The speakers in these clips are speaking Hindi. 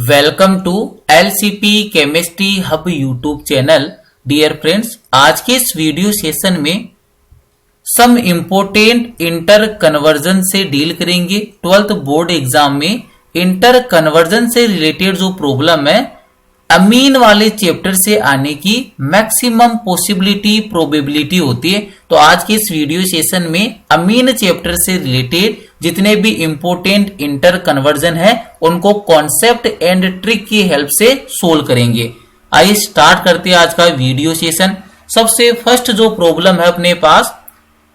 Welcome to LCP chemistry hub YouTube channel. Dear friends, आज के इस वीडियो सेशन में सम इम्पोर्टेंट इंटर कन्वर्जन से डील करेंगे। 12th बोर्ड एग्जाम में इंटर कन्वर्जन से रिलेटेड जो प्रॉब्लम है, अमीन वाले चैप्टर से आने की मैक्सिमम पॉसिबिलिटी प्रोबेबिलिटी होती है। तो आज के इस वीडियो सेशन में अमीन चैप्टर से रिलेटेड जितने भी इंपोर्टेंट इंटर कन्वर्जन है उनको कॉन्सेप्ट एंड ट्रिक की हेल्प से सोल्व करेंगे। आइए स्टार्ट करते हैं आज का वीडियो सेशन। सबसे फर्स्ट जो प्रॉब्लम है अपने पास,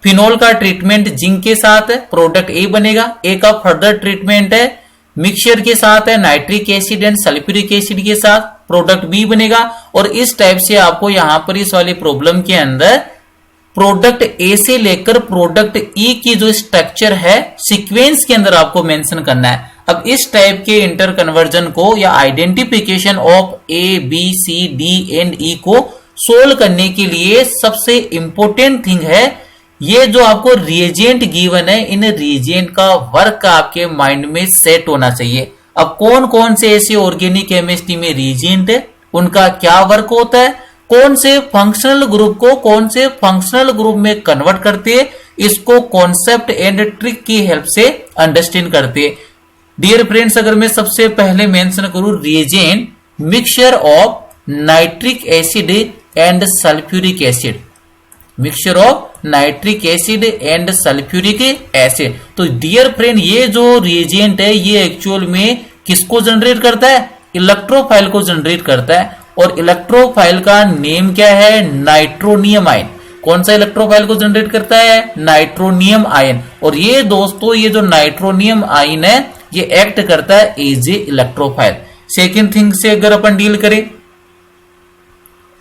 फिनोल का ट्रीटमेंट जिंक के साथ है, प्रोडक्ट ए बनेगा। ए का फर्दर ट्रीटमेंट है मिक्सचर के साथ है, nitric acid and sulphuric acid के साथ, प्रोडक्ट बी बनेगा। और इस टाइप से आपको यहां पर इस वाले प्रॉब्लम के अंदर प्रोडक्ट ए से लेकर प्रोडक्ट ई की जो स्ट्रक्चर है सीक्वेंस के अंदर आपको मेंशन करना है। अब इस टाइप के इंटर कन्वर्जन को या identification of A B C D and E को सोल्व करने के लिए सबसे इंपॉर्टेंट थिंग है ये जो आपको रिएजेंट गिवन है, इन रिएजेंट का वर्क आपके माइंड में सेट होना चाहिए। अब कौन कौन से ऐसे ऑर्गेनिक केमिस्ट्री में रिएजेंट है, उनका क्या वर्क होता है, कौन से फंक्शनल ग्रुप को कौन से फंक्शनल ग्रुप में कन्वर्ट करते हैं, इसको कॉन्सेप्ट एंड ट्रिक की हेल्प से अंडरस्टैंड करते हैं। डियर फ्रेंड्स, अगर मैं सबसे पहले मेंशन करूं reagent mixture of nitric acid and sulphuric acid, mixture of nitric acid and sulphuric acid. तो डियर फ्रेंड, ये जो रिएजेंट है ये एक्चुअल में किसको जनरेट करता है, इलेक्ट्रोफाइल को जनरेट करता है। और इलेक्ट्रोफाइल का नेम क्या है, नाइट्रोनियम आयन। कौन सा इलेक्ट्रोफाइल को जनरेट करता है, नाइट्रोनियम आयन। और ये दोस्तों ये जो नाइट्रोनियम आयन है ये एक्ट करता है as a electrophile. Second thing से अगर अपन डील करें,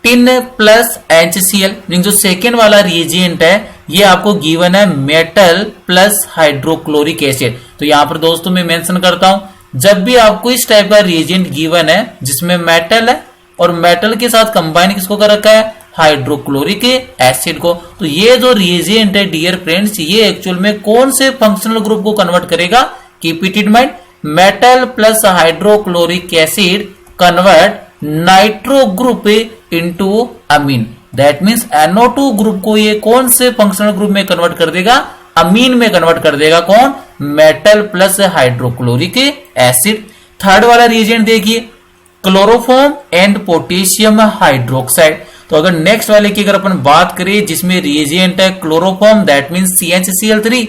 टिन प्लस HCl, जो सेकेंड वाला रिएजेंट है ये आपको गिवन है मेटल प्लस हाइड्रोक्लोरिक एसिड। तो यहां पर दोस्तों मैं मेंशन करता हूं, जब भी आपको इस टाइप का रिएजेंट गिवन है जिसमें मेटल है और मेटल के साथ कंबाइन किसको कर रखा है, हाइड्रोक्लोरिक एसिड को, तो ये जो रिएजेंट है डियर फ्रेंड्स ये एक्चुअल में कौन से फंक्शनल ग्रुप को कन्वर्ट करेगा, keep it in mind, metal plus hydrochloric acid convert nitro group into amine. That means NO2 group को ये कौन से फंक्शनल ग्रुप में कन्वर्ट कर देगा, अमीन में कन्वर्ट कर देगा। कौन, metal plus hydrochloric acid. Third वाला रिएजेंट देखिए, क्लोरोफॉर्म एंड पोटेशियम हाइड्रोक्साइड। तो अगर नेक्स्ट वाले की अगर अपन बात करें जिसमें रिएजेंट है chloroform, that means CHCl3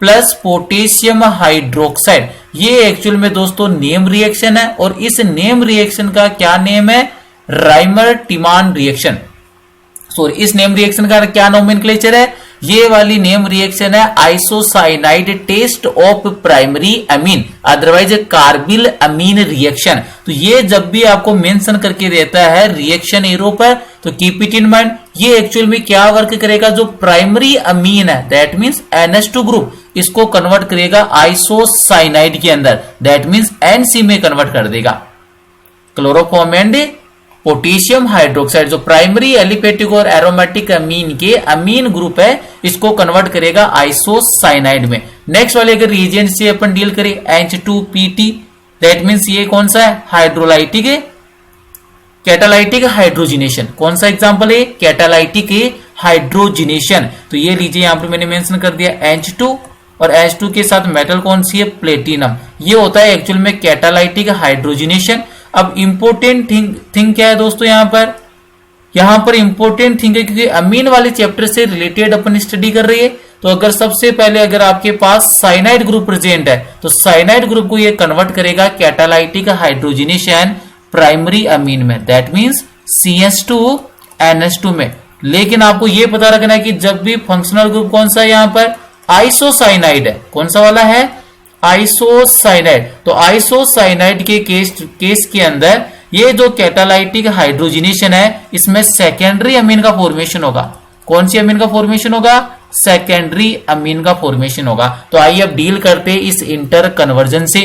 plus potassium hydroxide, ये एक्चुअल में दोस्तों नेम रिएक्शन है। और इस नेम रिएक्शन का क्या नेम है, राइमर टिमान रिएक्शन। सॉरी, इस नेम रिएक्शन का क्या नोमेनक्लेचर है, ये वाली नेम रिएक्शन है isocyanide test of primary amine, otherwise carbylamine reaction. तो ये जब भी आपको मेंशन करके देता है रिएक्शन एरो पर, तो कीप इट इन माइंड, ये एक्चुअल में क्या वर्क करेगा, जो प्राइमरी अमीन है दैट मींस NH2 ग्रुप, इसको कन्वर्ट करेगा आइसोसाइनाइड के अंदर, दैट मींस NC में कन्वर्ट कर देगा। क्लोरोफॉर्म एंड पोटेशियम हाइड्रोक्साइड जो प्राइमरी एलिफेटिक और एरोमेटिक अमीन के अमीन ग्रुप है इसको कन्वर्ट करेगा आइसोसाइनाइड में। नेक्स्ट वाले अगर रिएजेंट से अपन डील करें H2PT, दैट मींस ये कौन सा है, हाइड्रोलाइटिक कैटालाइटिक हाइड्रोजिनेशन। कौन सा एग्जांपल है, कैटालाइटिक हाइड्रोजिनेशन। तो ये लीजिए यहां पर मैंने मेंशन कर दिया H2 और H2 के साथ मेटल कौन सी है, प्लेटिनम। ये होता है एक्चुअल में कैटालाइटिक हाइड्रोजिनेशन। अब इंपोर्टेंट थिंग क्या है दोस्तों, यहां पर इंपोर्टेंट थिंग है क्योंकि अमीन वाले चैप्टर से रिलेटेड अपन स्टडी कर रही है। तो अगर सबसे पहले अगर आपके पास साइनाइड ग्रुप प्रेजेंट है तो साइनाइड ग्रुप को ये कन्वर्ट करेगा कैटालाइटिक हाइड्रोजिनेशन प्राइमरी अमीन में, दैट मींस CH2NH2 में। लेकिन आपको ये पता रखना है कि जब भी फंक्शनल ग्रुप कौन सा है, यहां पर आइसोसाइनाइड है, कौन सा वाला है, आइसोसाइनाइड। तो आइसोसाइनाइड के केस के अंदर ये जो कैटालाइटिक हाइड्रोजिनेशन है इसमें सेकेंडरी अमीन का फॉर्मेशन होगा। कौन सी अमीन का फॉर्मेशन होगा, सेकेंडरी अमीन का फॉर्मेशन होगा। तो आइए अब डील करते इस इंटर कन्वर्जन से।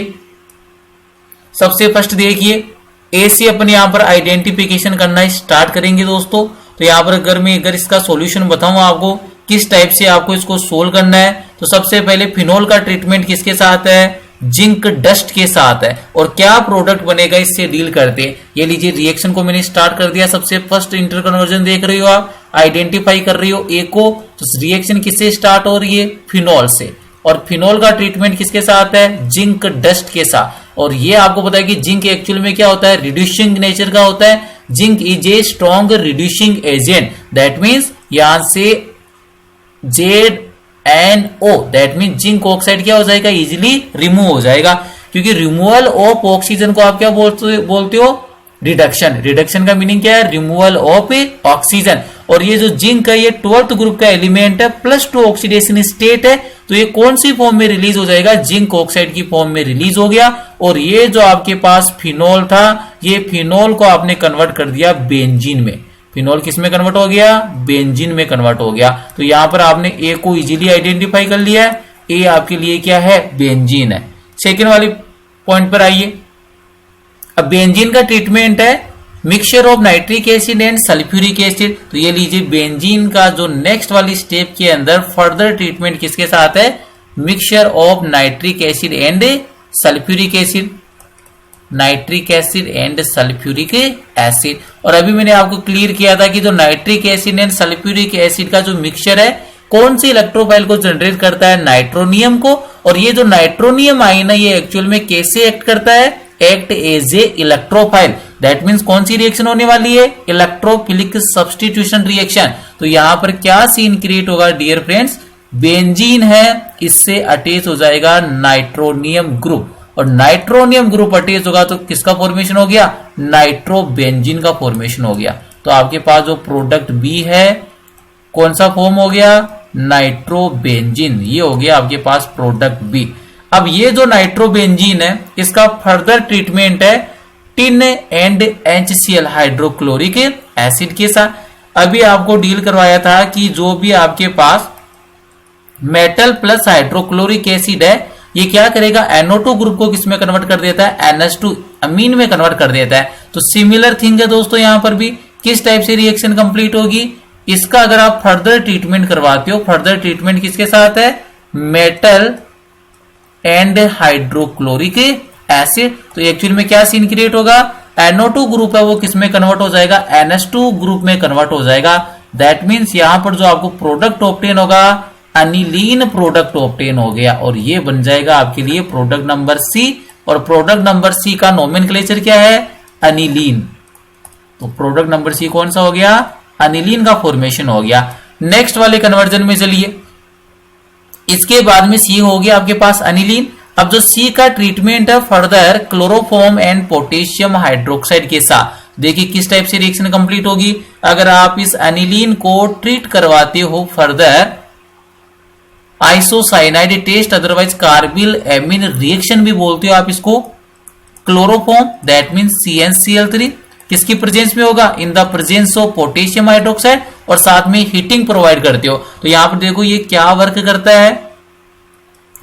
सबसे फर्स्ट देखिए, ए से अपन यहां पर आइडेंटिफिकेशन करना स्टार्ट करेंगे दोस्तों। तो यहां पर अगर इसका सॉल्यूशन बताऊं आपको किस टाइप से आपको इसको सोल्व करना है, तो सबसे पहले फिनोल का ट्रीटमेंट किसके साथ है, जिंक डस्ट के साथ है। और क्या प्रोडक्ट बनेगा इससे डील करते हैं। ये लीजिए रिएक्शन को मैंने स्टार्ट कर दिया। सबसे फर्स्ट इंटर कन्वर्जन देख रही हो आप, आइडेंटिफाई कर रही हो ए को। तो रिएक्शन किससे स्टार्ट हो रही है, फिनॉल से। और फिनॉल का ट्रीटमेंट किसके साथ है, जिंक डस्ट के साथ। और ये आपको पता है कि जिंक एक्चुअल में क्या होता है, रिड्यूसिंग नेचर का होता है। Zinc is a strong reducing agent, that means यहां से ZnO, that mean zinc oxide क्या हो जाएगा, इजिली रिमूव हो जाएगा। क्योंकि रिमूवल ऑफ ऑक्सीजन को आप क्या बोलते हो, रिडक्शन। रिडक्शन का मीनिंग क्या है, रिमूवल ऑफ ऑक्सीजन। और ये जो जिंक है ये 12th ग्रुप का एलिमेंट है, +2 ऑक्सीडेशन स्टेट है। तो ये कौन सी फॉर्म में रिलीज हो जाएगा, जिंक ऑक्साइड की फॉर्म में रिलीज हो गया। और ये जो आपके पास फिनॉल था, ये फिनॉल को आपने कन्वर्ट कर दिया बेंजीन में। फिनॉल किस में कन्वर्ट हो गया, बेंजीन में कन्वर्ट हो गया। तो यहां पर आपने ए को इजीली आइडेंटिफाई कर लिया है। ए आपके लिए क्या है, बेंजीन है। सेकेंड वाली पॉइंट पर आइए। अब बेंजीन का ट्रीटमेंट है mixture of nitric acid and sulphuric acid. तो ये लीजिए बेंजीन का जो नेक्स्ट वाली स्टेप के अंदर फर्दर ट्रीटमेंट किसके साथ है, mixture of nitric acid and sulphuric acid. Nitric acid and sulphuric acid. और अभी मैंने आपको क्लियर किया था कि जो nitric acid and sulphuric acid का जो मिक्सचर है कौन सी इलेक्ट्रोफाइल को जनरेट करता है, नाइट्रोनियम को। और ये जो नाइट्रोनियम आयन है ये एक्चुअल में कैसे एक्ट करता है, act as a electrophile. That means कौन सी रिएक्शन होने वाली है, इलेक्ट्रोफिलिक सब्स्टिट्यूशन रिएक्शन। तो यहां पर क्या सीन क्रिएट होगा डियर फ्रेंड्स, बेंजीन है इससे अटैच हो जाएगा नाइट्रोनियम ग्रुप। और नाइट्रोनियम ग्रुप अटैच होगा तो किसका फॉर्मेशन हो गया, नाइट्रोबेंजीन का फॉर्मेशन हो गया। तो आपके पास जो प्रोडक्ट बी है कौन सा फॉर्म हो गया, नाइट्रोबेंजीन। ये हो गया आपके पास प्रोडक्ट बी। अब ये जो नाइट्रोबेंजीन है इसका फर्दर ट्रीटमेंट है tin and HCl hydrochloric acid के साथ। अभी आपको डील करवाया था कि जो भी आपके पास मेटल प्लस हाइड्रोक्लोरिक एसिड है ये क्या करेगा, NO2 ग्रुप को किस में कन्वर्ट कर देता है, NH2 अमीन में कन्वर्ट कर देता है। तो सिमिलर थिंग है दोस्तों, यहां पर भी किस टाइप से रिएक्शन कंप्लीट होगी, इसका अगर आप फर्दर ट्रीटमेंट करवाते हो, फर्दर ट्रीटमेंट किसके साथ है, मेटल एंड हाइड्रोक्लोरिक एसिड। तो एक्चुअल में क्या सीन क्रिएट होगा, NO2 ग्रुप है वो किस में कन्वर्ट हो जाएगा, NH2 ग्रुप में कन्वर्ट हो जाएगा। दैट मीन्स यहां पर जो आपको प्रोडक्ट ऑब्टेन होगा अनिलीन प्रोडक्ट ऑब्टेन हो गया। और ये बन जाएगा आपके लिए प्रोडक्ट नंबर सी। और प्रोडक्ट नंबर सी का नोमेनक्लेचर क्या है, अनिलीन। तो प्रोडक्ट नंबर सी कौन सा हो गया, अनिलीन का फॉर्मेशन हो गया। नेक्स्ट वाले कन्वर्जन में चलिए, इसके बाद में सी हो गया आपके पास अनिलीन। अब जो सी का ट्रीटमेंट है further chloroform and potassium hydroxide के साथ। देखिए किस टाइप से रिएक्शन कंप्लीट होगी, अगर आप इस अनिलीन को ट्रीट करवाते हो further isocyanide test, otherwise carbylamine reaction भी बोलते हो आप इसको। क्लोरोफॉर्म दैट मीन CnCl3 किसकी प्रेजेंस में होगा, in the presence of potassium hydroxide, और साथ में हीटिंग प्रोवाइड करते हो। तो यहां पर देखो ये क्या वर्क करता है,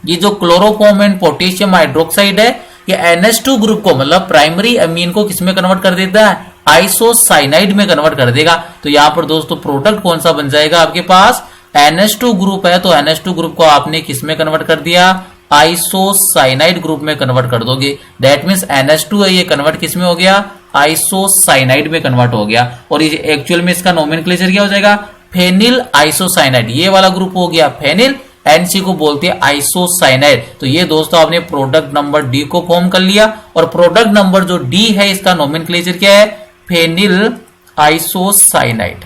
ये जो क्लोरोफॉर्म एंड पोटेशियम हाइड्रोक्साइड है ये NH2 ग्रुप को मतलब प्राइमरी अमीन को किसमें कन्वर्ट कर देता है, आइसोसाइनाइड में कन्वर्ट कर देगा। तो यहां पर दोस्तों प्रोडक्ट कौन सा बन जाएगा आपके पास, NH2 ग्रुप है तो NH2 ग्रुप को आपने किस में कन्वर्ट कर दिया, आइसोसाइनाइड ग्रुप में कन्वर्ट कर दोगे। दैट मीन्स NH2 है ये कन्वर्ट किस में हो गया, आइसोसाइनाइड में कन्वर्ट हो गया। और ये एक्चुअल में इसका नोमेनक्लेचर क्या हो जाएगा, फेनिल आइसोसाइनाइड। ये वाला ग्रुप हो गया फेनिल, NC को बोलते हैं आइसोसाइनाइड। तो ये दोस्तों आपने प्रोडक्ट नंबर डी को फॉर्म कर लिया। और प्रोडक्ट नंबर जो डी है इसका नोमेनक्लेचर क्या है, फेनिल आइसोसाइनाइड,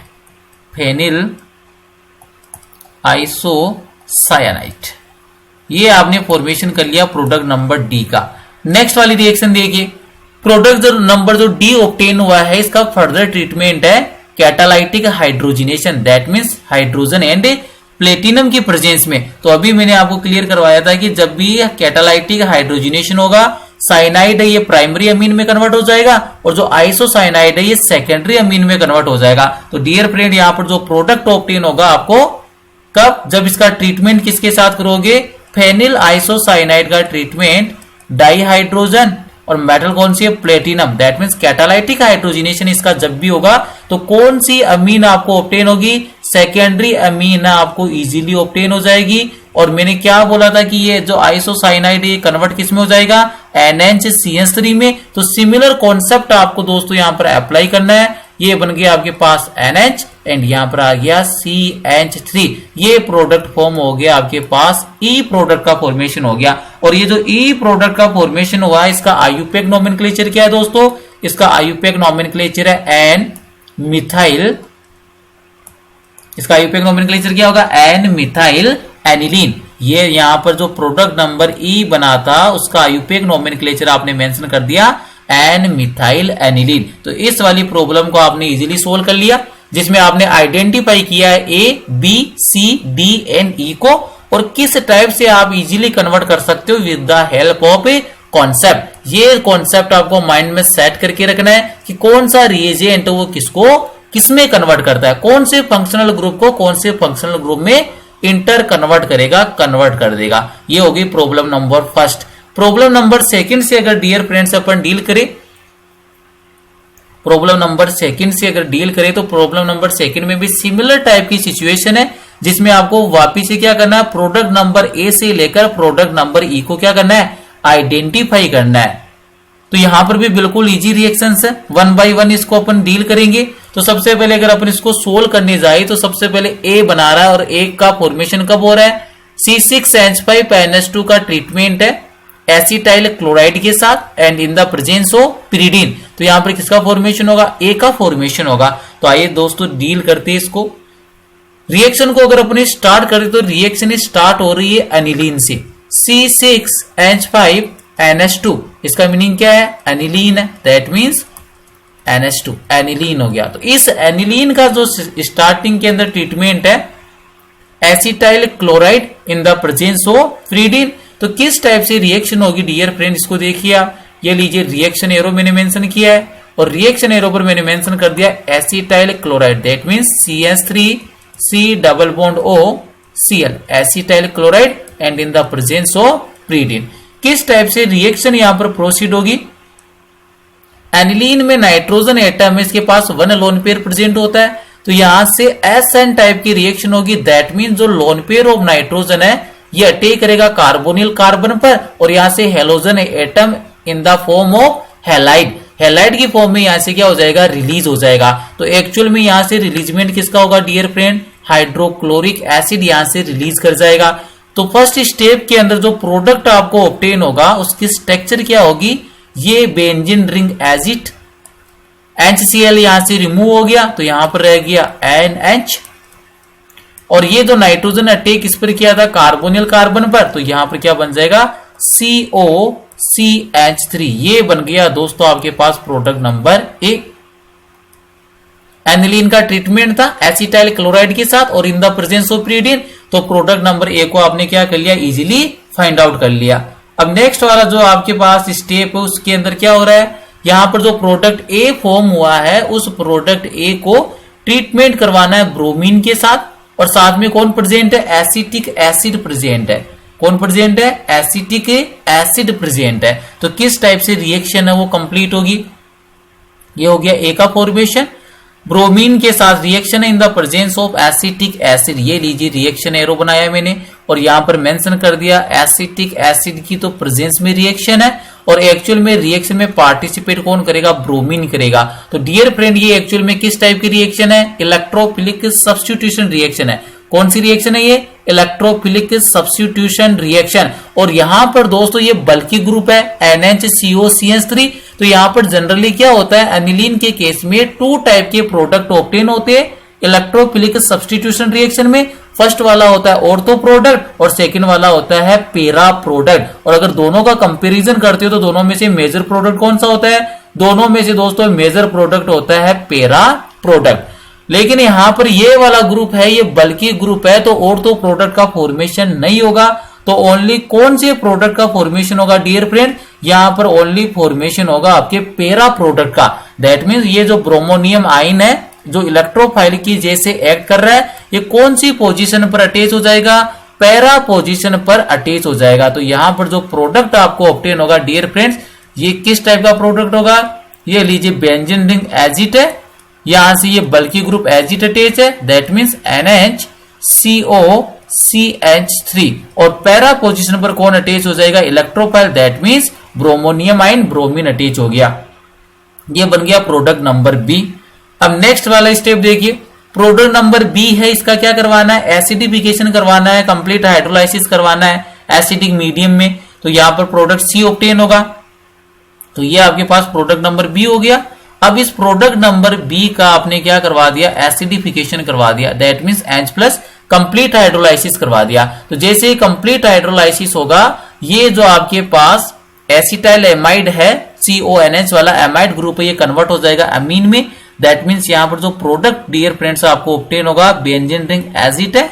फेनिल आइसोसाइनाइड। ये आपने फॉर्मेशन कर लिया प्रोडक्ट नंबर डी का। नेक्स्ट वाली रिएक्शन देखिए, प्रोडक्ट नंबर जो डी ऑब्टेन हुआ है इसका फर्दर ट्रीटमेंट है catalytic hydrogenation. That means hydrogen and platinum की प्रेजेंस में। तो अभी मैंने आपको क्लियर करवाया था कि जब भी कैटालाइटिक हाइड्रोजिनेशन होगा, साइनाइड है ये प्राइमरी अमीन में कन्वर्ट हो जाएगा, और जो आइसोसाइनाइड है ये सेकेंडरी अमीन में कन्वर्ट हो जाएगा। तो डियर फ्रेंड यहाँ पर जो प्रोडक्ट ऑब्टेन होगा आपको कब, जब इसका ट्रीटमेंट किसके साथ करोगे, फेनिल आइसोसाइनाइड का ट्रीटमेंट डाइहाइड्रोजन और मेटल कौन सी है, platinum. That means catalytic hydrogenation इसका जब भी होगा तो कौन सी अमीन आपको ऑब्टेन होगी, सेकेंडरी अमीन आपको इजीली ऑब्टेन हो जाएगी। और मैंने क्या बोला था कि ये जो आइसोसाइनाइड ये कन्वर्ट किस में हो जाएगा, NH-CH3 में। तो सिमिलर कॉन्सेप्ट आपको दोस्तों यहां पर अप्लाई करना है। ये बन गया आपके पास NH एंड यहां पर आ गया CH3। ये प्रोडक्ट फॉर्म हो गया आपके पास, ई प्रोडक्ट का फॉर्मेशन हो गया। और ये जो ई प्रोडक्ट का फॉर्मेशन हुआ है, इसका आईयूपीएक नोमेनक्लेचर क्या है दोस्तों, इसका आईयूपीएक नोमेनक्लेचर है एन मिथाइल। इसका आईयूपीएक नोमेनक्लेचर क्या होगा, एन मिथाइल एनिलीन। ये यहां पर जो प्रोडक्ट नंबर ई बना था उसका आईयूपीएक नोमेनक्लेचर आपने मेंशन कर दिया एन मिथाइल एनिलीन। तो इस वाली प्रॉब्लम को आपने इजीली सोल्व कर लिया, जिसमें आपने आइडेंटिफाई किया है A B C D and E को, और किस टाइप से आप इजीली कन्वर्ट कर सकते हो with the help of a concept. ये कॉन्सेप्ट आपको माइंड में सेट करके रखना है कि कौन सा रिएजेंट वो किसको किसमें कन्वर्ट करता है, कौन से फंक्शनल ग्रुप को कौन से फंक्शनल ग्रुप में इंटर कन्वर्ट करेगा, कन्वर्ट कर देगा। ये होगी problem number first. Problem number second से अगर डियर फ्रेंड्स अपन डील करें, प्रॉब्लम नंबर सेकंड से अगर डील करें तो प्रॉब्लम नंबर सेकंड में भी सिमिलर टाइप की सिचुएशन है, जिसमें आपको वापिस से क्या करना है, प्रोडक्ट नंबर ए से लेकर प्रोडक्ट नंबर ई को क्या करना है, आइडेंटिफाई करना है। तो यहां पर भी बिल्कुल इजी रिएक्शंस है, 1 बाय 1 इसको अपन डील करेंगे। तो सबसे पहले अगर अपन इसको सोल्व करने जाए तो सबसे पहले ए बना रहा है और ए का फॉर्मेशन कब हो रहा है, C6H5NH2 का ट्रीटमेंट है एसिटाइल क्लोराइड के साथ and in the presence of pyridine. तो यहां पर किसका फॉर्मेशन होगा, ए का फॉर्मेशन होगा। तो आइए दोस्तों डील करते हैं इसको। रिएक्शन को अगर अपने स्टार्ट करें तो रिएक्शन स्टार्ट हो रही है एनिलीन से, C6H5NH2। इसका मीनिंग क्या है, एनिलीन है, दैट मीन्स NH2 एनिलीन हो गया। तो इस एनिलीन का जो स्टार्टिंग के अंदर ट्रीटमेंट है acetyl chloride in the presence of pyridine. तो किस टाइप से रिएक्शन होगी डियर फ्रेंड, इसको देखिए आप। ये लीजिए रिएक्शन एरो मैंने मेंशन किया है और रिएक्शन एरो पर मैंने मेंशन कर दिया acetyl chloride, that means CH3C double bond OCl acetyl chloride and in the presence of pyridine. किस टाइप से रिएक्शन यहां पर प्रोसीड होगी, एनिलीन में नाइट्रोजन एटम है, इसके पास 1 लोन पेयर प्रेजेंट होता है। तो यहां से SN टाइप की रिएक्शन होगी, दैट मीन जो लोन पेयर ऑफ नाइट्रोजन है ये अटैक करेगा कार्बोनिल कार्बन पर और यहां से halogen atom in the form of halide, halide की फॉर्म में यहां से क्या हो जाएगा, रिलीज हो जाएगा। तो एक्चुअल में यहां से रिलीजमेंट किसका होगा डियर फ्रेंड, हाइड्रोक्लोरिक एसिड यहां से रिलीज कर जाएगा। तो फर्स्ट स्टेप के अंदर जो प्रोडक्ट आपको ऑब्टेन होगा उसकी स्ट्रक्चर क्या होगी, ये बेंजीन रिंग एजिड, HCl यहां से रिमूव हो गया तो यहां पर रह गया NH, और ये जो नाइट्रोजन अटैक इस पर किया था कार्बोनिल कार्बन पर, तो यहां पर क्या बन जाएगा COCH3। ये बन गया दोस्तों आपके पास प्रोडक्ट नंबर ए। एनिलीन का ट्रीटमेंट था एसिटाइल क्लोराइड के साथ और in the presence of pyridine. तो प्रोडक्ट नंबर ए को आपने क्या कर लिया, इजीली फाइंड आउट कर लिया। अब नेक्स्ट वाला जो आपके पास स्टेप है उसके अंदर क्या हो रहा है, यहां पर जो प्रोडक्ट ए फॉर्म हुआ है उस प्रोडक्ट ए को ट्रीटमेंट करवाना है ब्रोमीन के साथ, और साथ में कौन प्रेजेंट है, एसिटिक एसिड प्रेजेंट है। कौन प्रेजेंट है, एसिटिक एसिड प्रेजेंट है। तो किस टाइप से रिएक्शन है वो कंप्लीट होगी, ये हो गया ए का फॉर्मेशन। ब्रोमीन के साथ रिएक्शन है in the presence of acetic acid, ये लीजिए रिएक्शन एरो बनाया मैंने और यहां पर मेंशन कर दिया एसिटिक एसिड की तो प्रेजेंस में रिएक्शन है, और एक्चुअल में रिएक्शन में पार्टिसिपेट कौन करेगा, ब्रोमीन करेगा। तो डियर फ्रेंड ये एक्चुअल में किस टाइप की रिएक्शन है, इलेक्ट्रोफिलिक सब्स्टिट्यूशन रिएक्शन है। कौन सी रिएक्शन है ये, इलेक्ट्रोफिलिक सब्स्टिट्यूशन रिएक्शन। और यहां पर दोस्तों ये बल्कि ग्रुप है NHCOCH3। तो यहां पर जनरली क्या होता है, एनिलीन के केस में 2 टाइप के प्रोडक्ट ऑब्टेन होते हैं इलेक्ट्रोफिलिक सब्स्टिट्यूशन रिएक्शन में। फर्स्ट वाला होता है ऑर्थो प्रोडक्ट और सेकंड वाला होता है पैरा प्रोडक्ट। और अगर दोनों का कंपैरिजन करते हो तो दोनों में से मेजर प्रोडक्ट कौन सा होता है, दोनों में से दोस्तों मेजर प्रोडक्ट होता है पैरा प्रोडक्ट। लेकिन यहां पर ये वाला ग्रुप है, ये बल्कि ग्रुप है, तो ऑर्थो प्रोडक्ट का फॉर्मेशन नहीं होगा। तो ओनली कौन से प्रोडक्ट का फॉर्मेशन होगा डियर फ्रेंड, यहां पर ओनली फॉर्मेशन होगा आपके पैरा प्रोडक्ट का। दैट मींस ये जो ब्रोमोनियम आयन है जो इलेक्ट्रोफाइल की जैसे एक्ट कर रहा है, ये कौन सी पोजीशन पर अटैच हो जाएगा, पैरा पोजीशन पर अटैच हो जाएगा। तो यहां पर जो प्रोडक्ट आपको ऑब्टेन होगा डियर फ्रेंड्स, ये किस टाइप का प्रोडक्ट होगा, ये लीजिए बेंजीन रिंग एजिड है, यहां से ये बल्कि ग्रुप एजिड अटैच है, दैट मींस NHCO CH3 और पैरा पोजीशन पर कौन अटैच हो जाएगा, electrophile, that means bromonium ion bromine attach हो गया। ये बन गया प्रोडक्ट नंबर बी। अब नेक्स्ट वाला स्टेप देखिए, प्रोडक्ट नंबर बी है, इसका क्या करवाना है, एसिडिफिकेशन करवाना है, कंप्लीट हाइड्रोलाइसिस करवाना है एसिडिक मीडियम में। तो यहां पर प्रोडक्ट सी ऑब्टेन होगा। तो ये आपके पास प्रोडक्ट नंबर बी हो गया। अब इस प्रोडक्ट नंबर बी का आपने क्या करवा दिया, एसिडिफिकेशन करवा दिया, that means H plus complete hydrolysis करवा दिया। तो जैसे ही कंप्लीट हाइड्रोलाइसिस होगा, ये जो आपके पास एसिटाइल एमाइड है, CONH वाला एमाइड ग्रुप है, ये कन्वर्ट हो जाएगा अमीन में। दैट मींस यहां पर जो प्रोडक्ट डियर फ्रेंड्स आपको ऑब्टेन होगा, बेंजीन रिंग एजिट है,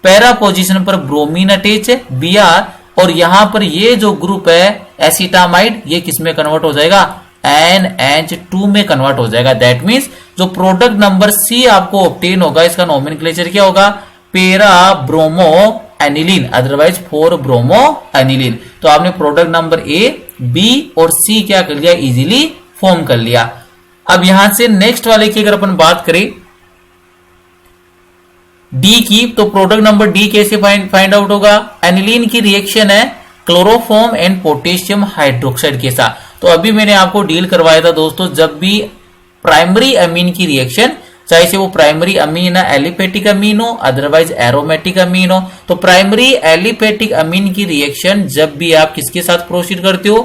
पैरा पोजीशन पर ब्रोमीन अटैच है Br, और यहां पर ये जो ग्रुप है एसिटामाइड, ये किस में कन्वर्ट हो जाएगा, NH2 में कन्वर्ट हो जाएगा। दैट मींस जो प्रोडक्ट नंबर सी आपको ऑब्टेन होगा, इसका नोमेनक्लेचर क्या होगा, para bromo aniline, otherwise 4 bromo aniline. तो आपने प्रोडक्ट नंबर ए, बी और सी क्या कर लिया, इजीली फॉर्म कर लिया। अब यहां से नेक्स्ट वाले की अगर अपन बात करें डी की, तो प्रोडक्ट नंबर डी कैसे फाइंड आउट होगा, एनिलीन की रिएक्शन है क्लोरोफॉर्म एंड पोटेशियम हाइड्रोक्साइड के साथ। तो अभी मैंने आपको डील करवाया था दोस्तों, जब भी प्राइमरी अमीन की रिएक्शन, चाहे से वो प्राइमरी अमीन है एलिफेटिक अमीन हो, अदरवाइज एरोमेटिक अमीन हो, तो प्राइमरी एलिफेटिक अमीन की रिएक्शन जब भी आप किसके साथ प्रोसीड करते हो,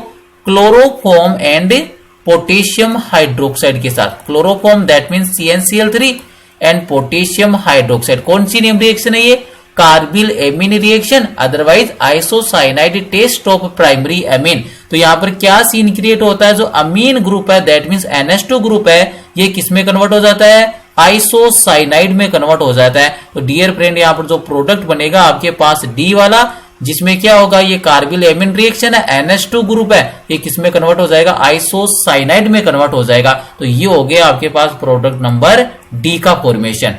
क्लोरोफॉर्म एंड पोटेशियम हाइड्रोक्साइड के साथ। Chloroform that means CnCl3 and potassium hydroxide, कौन सी नेम रिएक्शन है ये, carbylamine reaction, otherwise isocyanide test of primary amine. तो यहां पर क्या सीन क्रिएट होता है, जो अमीन ग्रुप है दैट मींस NH2 ग्रुप है, ये किस में कन्वर्ट हो जाता है, आइसोसाइनाइड में कन्वर्ट हो जाता है। तो डियर फ्रेंड यहां पर जो प्रोडक्ट बनेगा आपके पास डी वाला, जिसमें क्या होगा, ये कार्बिल एमीन रिएक्शन है, NH2 ग्रुप है, ये किस में कन्वर्ट हो जाएगा, आइसोसाइनाइड में कन्वर्ट हो जाएगा। तो ये हो गया आपके पास प्रोडक्ट नंबर डी का फॉर्मेशन।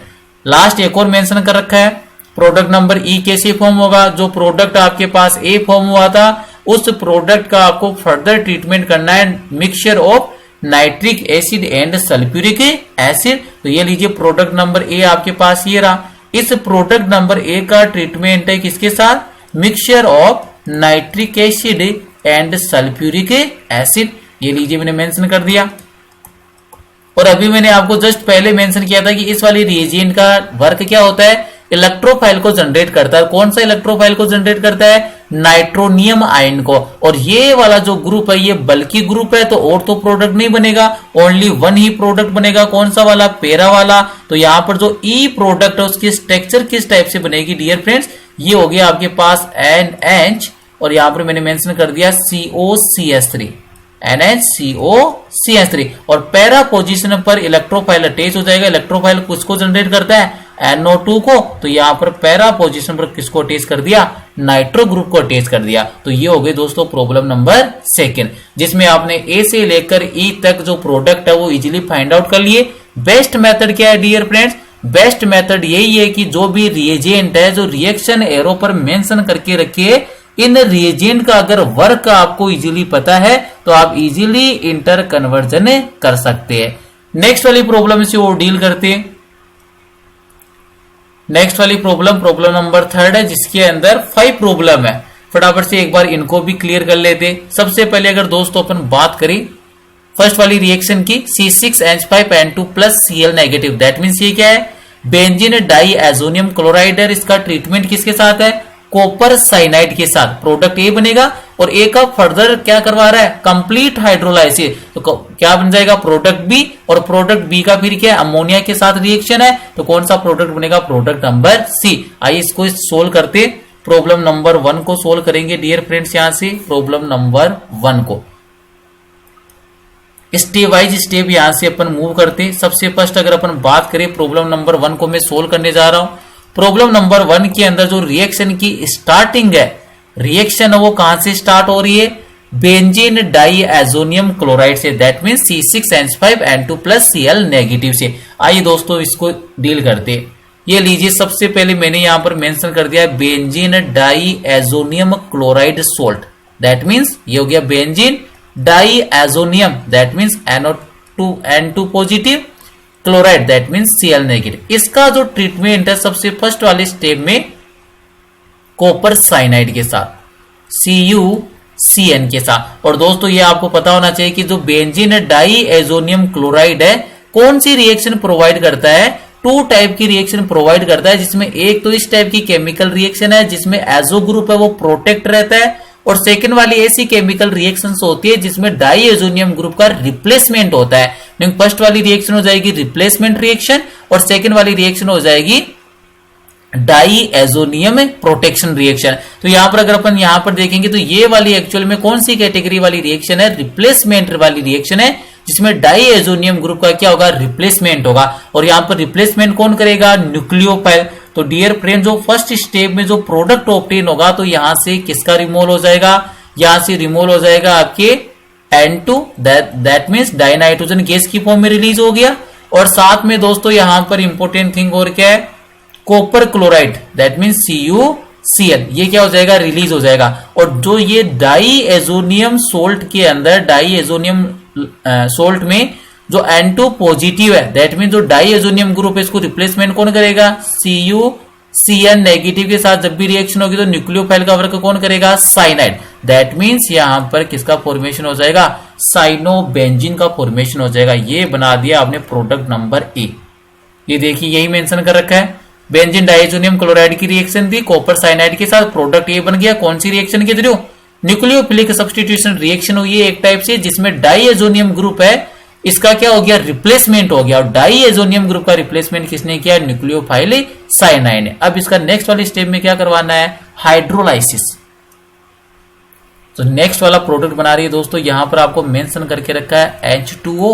लास्ट एक और मेंशन कर रखा है, प्रोडक्ट नंबर ई कैसे फॉर्म होगा, जो प्रोडक्ट आपके पास ए फॉर्म हुआ था, उस प्रोडक्ट का आपको फर्दर ट्रीटमेंट करना है mixture of nitric acid and sulphuric acid. तो ये लीजिए प्रोडक्ट नंबर ए आपके पास ये रहा। इस प्रोडक्ट नंबर ए का ट्रीटमेंट है किसके साथ, mixture of nitric acid and sulphuric acid. ये लीजिए मैंने मेंशन कर दिया। और अभी मैंने आपको जस्ट पहले मेंशन किया था कि इस वाली रिएजेंट का वर्क क्या होता है, इलेक्ट्रोफाइल को जनरेट करता है। कौन सा इलेक्ट्रोफाइल को जनरेट करता है, नाइट्रोनियम आयन को। और ये वाला जो ग्रुप है ये बल्कि ग्रुप है, तो और तो प्रोडक्ट नहीं बनेगा, ओनली वन ही प्रोडक्ट बनेगा। कौन सा वाला, पैरा वाला। तो यहां पर जो ई प्रोडक्ट है उसकी स्ट्रक्चर किस टाइप से बनेगी डियर फ्रेंड्स, ये हो गया आपके पास NH, और यहां पर मैंने मेंशन कर दिया COCH3, NHCOCH3। और पैरा पोजीशन पर इलेक्ट्रोफाइल अटैच हो जाएगा। इलेक्ट्रोफाइल किसको जनरेट करता है, NO2 को। तो यहां पर पैरा पोजीशन पर किसको अटैच कर दिया, नाइट्रो ग्रुप को अटैच कर दिया। तो ये हो गई दोस्तों प्रॉब्लम नंबर सेकंड, जिसमें आपने ए से लेकर ई तक जो प्रोडक्ट है वो इजीली फाइंड आउट कर लिए। बेस्ट मेथड क्या है डियर फ्रेंड्स, बेस्ट मेथड यही है कि जो भी रिएजेंट है, जो रिएक्शन एरो पर मेंशन करके रखिए, इन रिएजेंट का अगर वर्क आपको इजीली पता है तो आप इजीली इंटर कन्वर्जन कर सकते हैं। नेक्स्ट वाली प्रॉब्लम से वो डील करते हैं। नेक्स्ट वाली प्रॉब्लम नंबर थर्ड है, जिसके अंदर 5 प्रॉब्लम है। फटाफट से एक बार इनको भी क्लियर कर लेते। सबसे पहले अगर दोस्तों अपन बात करें फर्स्ट वाली रिएक्शन की, C6H5N2 plus Cl negative, that means ये क्या है, बेंजीन डाई एजोनियम क्लोराइड। इसका ट्रीटमेंट किसके साथ है, कॉपर साइनाइड के साथ। प्रोडक्ट ए बनेगा और ए का फर्दर क्या करवा रहा है, कंप्लीट हाइड्रोलाइसिस। तो क्या बन जाएगा, प्रोडक्ट बी। और प्रोडक्ट बी का फिर क्या है, अमोनिया के साथ रिएक्शन है। तो कौन सा प्रोडक्ट बनेगा, प्रोडक्ट नंबर सी। आइए इसको सोल्व करते। प्रॉब्लम नंबर 1 को सोल्व करेंगे डियर फ्रेंड्स। यहां से प्रॉब्लम नंबर 1 को स्टेप वाइज स्टेप यहां से अपन मूव करते। सबसे फर्स्ट अगर अपन बात करें प्रॉब्लम नंबर 1 को मैं सोल्व करने जा रहा हूं। प्रॉब्लम नंबर 1 के अंदर जो रिएक्शन की स्टार्टिंग है, रिएक्शन है वो कहां से स्टार्ट हो रही है, बेंजीन डाई एजोनियम क्लोराइड से, that mean C6H5N2 plus Cl negative से। आइए दोस्तों इसको डील करते। ये लीजिए सबसे पहले मैंने यहां पर मेंशन कर दिया benzene diazonium chloride salt, that means ये हो गया benzene diazonium, that means NO2 positive, chloride that means Cl negative. इसका जो ट्रीटमेंट है सबसे फर्स्ट वाले स्टेप में कॉपर साइनाइड के साथ, CuCN के साथ। और दोस्तों ये आपको पता होना चाहिए कि जो बेंजीन डाइएजोनियम क्लोराइड है कौन सी रिएक्शन प्रोवाइड करता है, टू टाइप की रिएक्शन प्रोवाइड करता है, जिसमें एक तो इस टाइप की केमिकल रिएक्शन है जिसमें एजो ग्रुप है वो प्रोटेक्ट रहता है, और सेकंड वाली ऐसी केमिकल रिएक्शंस होती है जिसमें डाइएजोनियम ग्रुप का रिप्लेसमेंट होता है। फर्स्ट वाली रिएक्शन हो जाएगी रिप्लेसमेंट रिएक्शन और सेकंड वाली रिएक्शन हो जाएगी डाइएजोनियम प्रोटेक्शन रिएक्शन। तो यहां पर अगर अपन यहां पर देखेंगे तो ये वाली एक्चुअल में कौन सी कैटेगरी वाली रिएक्शन है, रिप्लेसमेंट वाली रिएक्शन है, जिसमें डाइएजोनियम ग्रुप का क्या होगा, रिप्लेसमेंट होगा। और यहां पर रिप्लेसमेंट कौन करेगा, न्यूक्लियोफाइल। तो डियर फ्रेंड जो फर्स्ट स्टेप में जो प्रोडक्ट ऑब्टेन होगा तो यहां से किसका रिमूवल हो जाएगा, यहां से रिमूवल हो जाएगा आपके N2, that means dinitrogen gas की फॉर्म में रिलीज हो गया। और साथ में दोस्तों यहां पर इंपॉर्टेंट थिंग और क्या है, copper chloride, that means CuCl, ये क्या हो जाएगा, रिलीज हो जाएगा। और जो ये डाइएजोनियम सोल्ट के अंदर, डाइएजोनियम सोल्ट में जो N2 पॉजिटिव है, दैट मीन जो डाइएजोनियम ग्रुप है इसको रिप्लेसमेंट कौन करेगा, CuCN नेगेटिव के साथ जब भी रिएक्शन होगी तो न्यूक्लियोफाइल का वर्क कौन करेगा, साइनाइड। दैट मीन्स यहां पर किसका फॉर्मेशन हो जाएगा, साइनोबेंजीन का फॉर्मेशन हो जाएगा। ये बना दिया आपने प्रोडक्ट नंबर ए। ये देखिए यही मेंशन कर रखा है, बेंजीन डाइएजोनियम क्लोराइड की रिएक्शन थी कॉपर साइनाइड के साथ, प्रोडक्ट ए बन गया। कौन सी रिएक्शन के थ्रू, न्यूक्लियोफिलिक सब्स्टिट्यूशन रिएक्शन हुई है एक टाइप से, जिसमें डाइएजोनियम ग्रुप है इसका क्या हो गया, रिप्लेसमेंट हो गया। और डाइएजोनियम ग्रुप का रिप्लेसमेंट किसने किया, न्यूक्लियोफाइल साइनाइड ने। अब इसका नेक्स्ट वाले स्टेप में क्या करवाना है, हाइड्रोलाइसिस। तो नेक्स्ट वाला प्रोडक्ट बना रही है दोस्तों, यहां पर आपको मेंशन करके रखा है H2O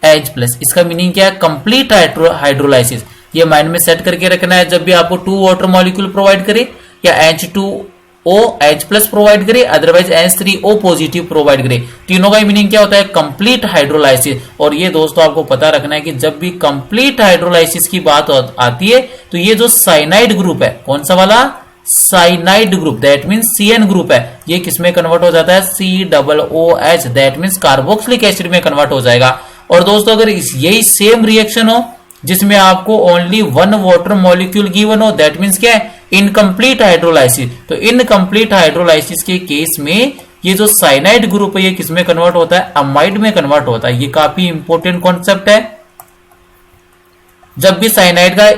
H+। इसका मीनिंग क्या है, कंप्लीट हाइड्रोलाइसिस। ये माइंड में सेट करके रखना है, जब भी आपको 2 वाटर मॉलिक्यूल प्रोवाइड करे या H2O H+ प्रोवाइड करे, अदरवाइज H3O पॉजिटिव प्रोवाइड करे, तीनों का मीनिंग क्या होता है, कंप्लीट हाइड्रोलाइसिस। और ये दोस्तों आपको पता रखना है कि जब भी कंप्लीट हाइड्रोलाइसिस की बात आती है तो ये जो साइनाइड ग्रुप है, कौन सा वाला, cyanide group, that means CN group है, ये किसमें कन्वर्ट हो जाता है, COOH, that means carboxylic acid में कन्वर्ट हो जाएगा। और दोस्तों अगर यही सेम रिएक्शन हो जिसमें आपको ओनली 1 वाटर मॉलिक्यूल गिवन हो, दैट मीन्स क्या है, इनकम्प्लीट हाइड्रोलाइसिस। तो इनकम्प्लीट हाइड्रोलाइसिस के केस में ये जो साइनाइड ग्रुप है ये किसमें कन्वर्ट होता है, अमाइड में कन्वर्ट होता है। ये काफी इंपॉर्टेंट कॉन्सेप्ट है। जब भी साइनाइड का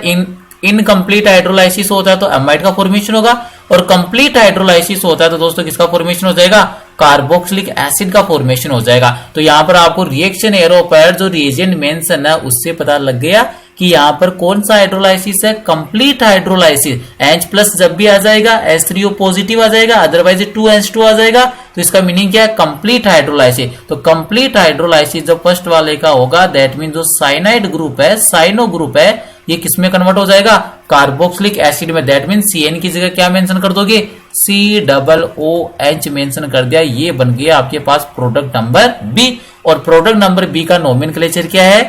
इनकम्प्लीट हाइड्रोलाइसिस होता है तो अमाइड का फॉर्मेशन होगा, और कंप्लीट हाइड्रोलाइसिस होता है तो दोस्तों किसका फॉर्मेशन हो जाएगा, कार्बोक्सिलिक एसिड का फॉर्मेशन हो जाएगा। तो यहां पर आपको रिएक्शन एरो पर जो रिएजेंट मेंशन है उससे पता लग गया कि यहां पर कौन सा हाइड्रोलाइसिस है, कंप्लीट हाइड्रोलाइसिस। H+ जब भी आ जाएगा H3O पॉजिटिव आ जाएगा, अदरवाइज 2H2 आ जाएगा, तो इसका मीनिंग क्या है, कंप्लीट हाइड्रोलाइसिस। तो कंप्लीट हाइड्रोलाइसिस जो फर्स्ट वाले का होगा, दैट मीन जो साइनाइड ग्रुप है, साइनो ग्रुप है, ये किसमें कन्वर्ट हो जाएगा, कार्बोक्सिलिक एसिड में। दैट मीन CN की जगह क्या मेंशन कर दोगे, COOH मेंशन कर दिया। ये बन गया आपके पास प्रोडक्ट नंबर बी। और प्रोडक्ट नंबर बी का नोमेनक्लेचर क्या है,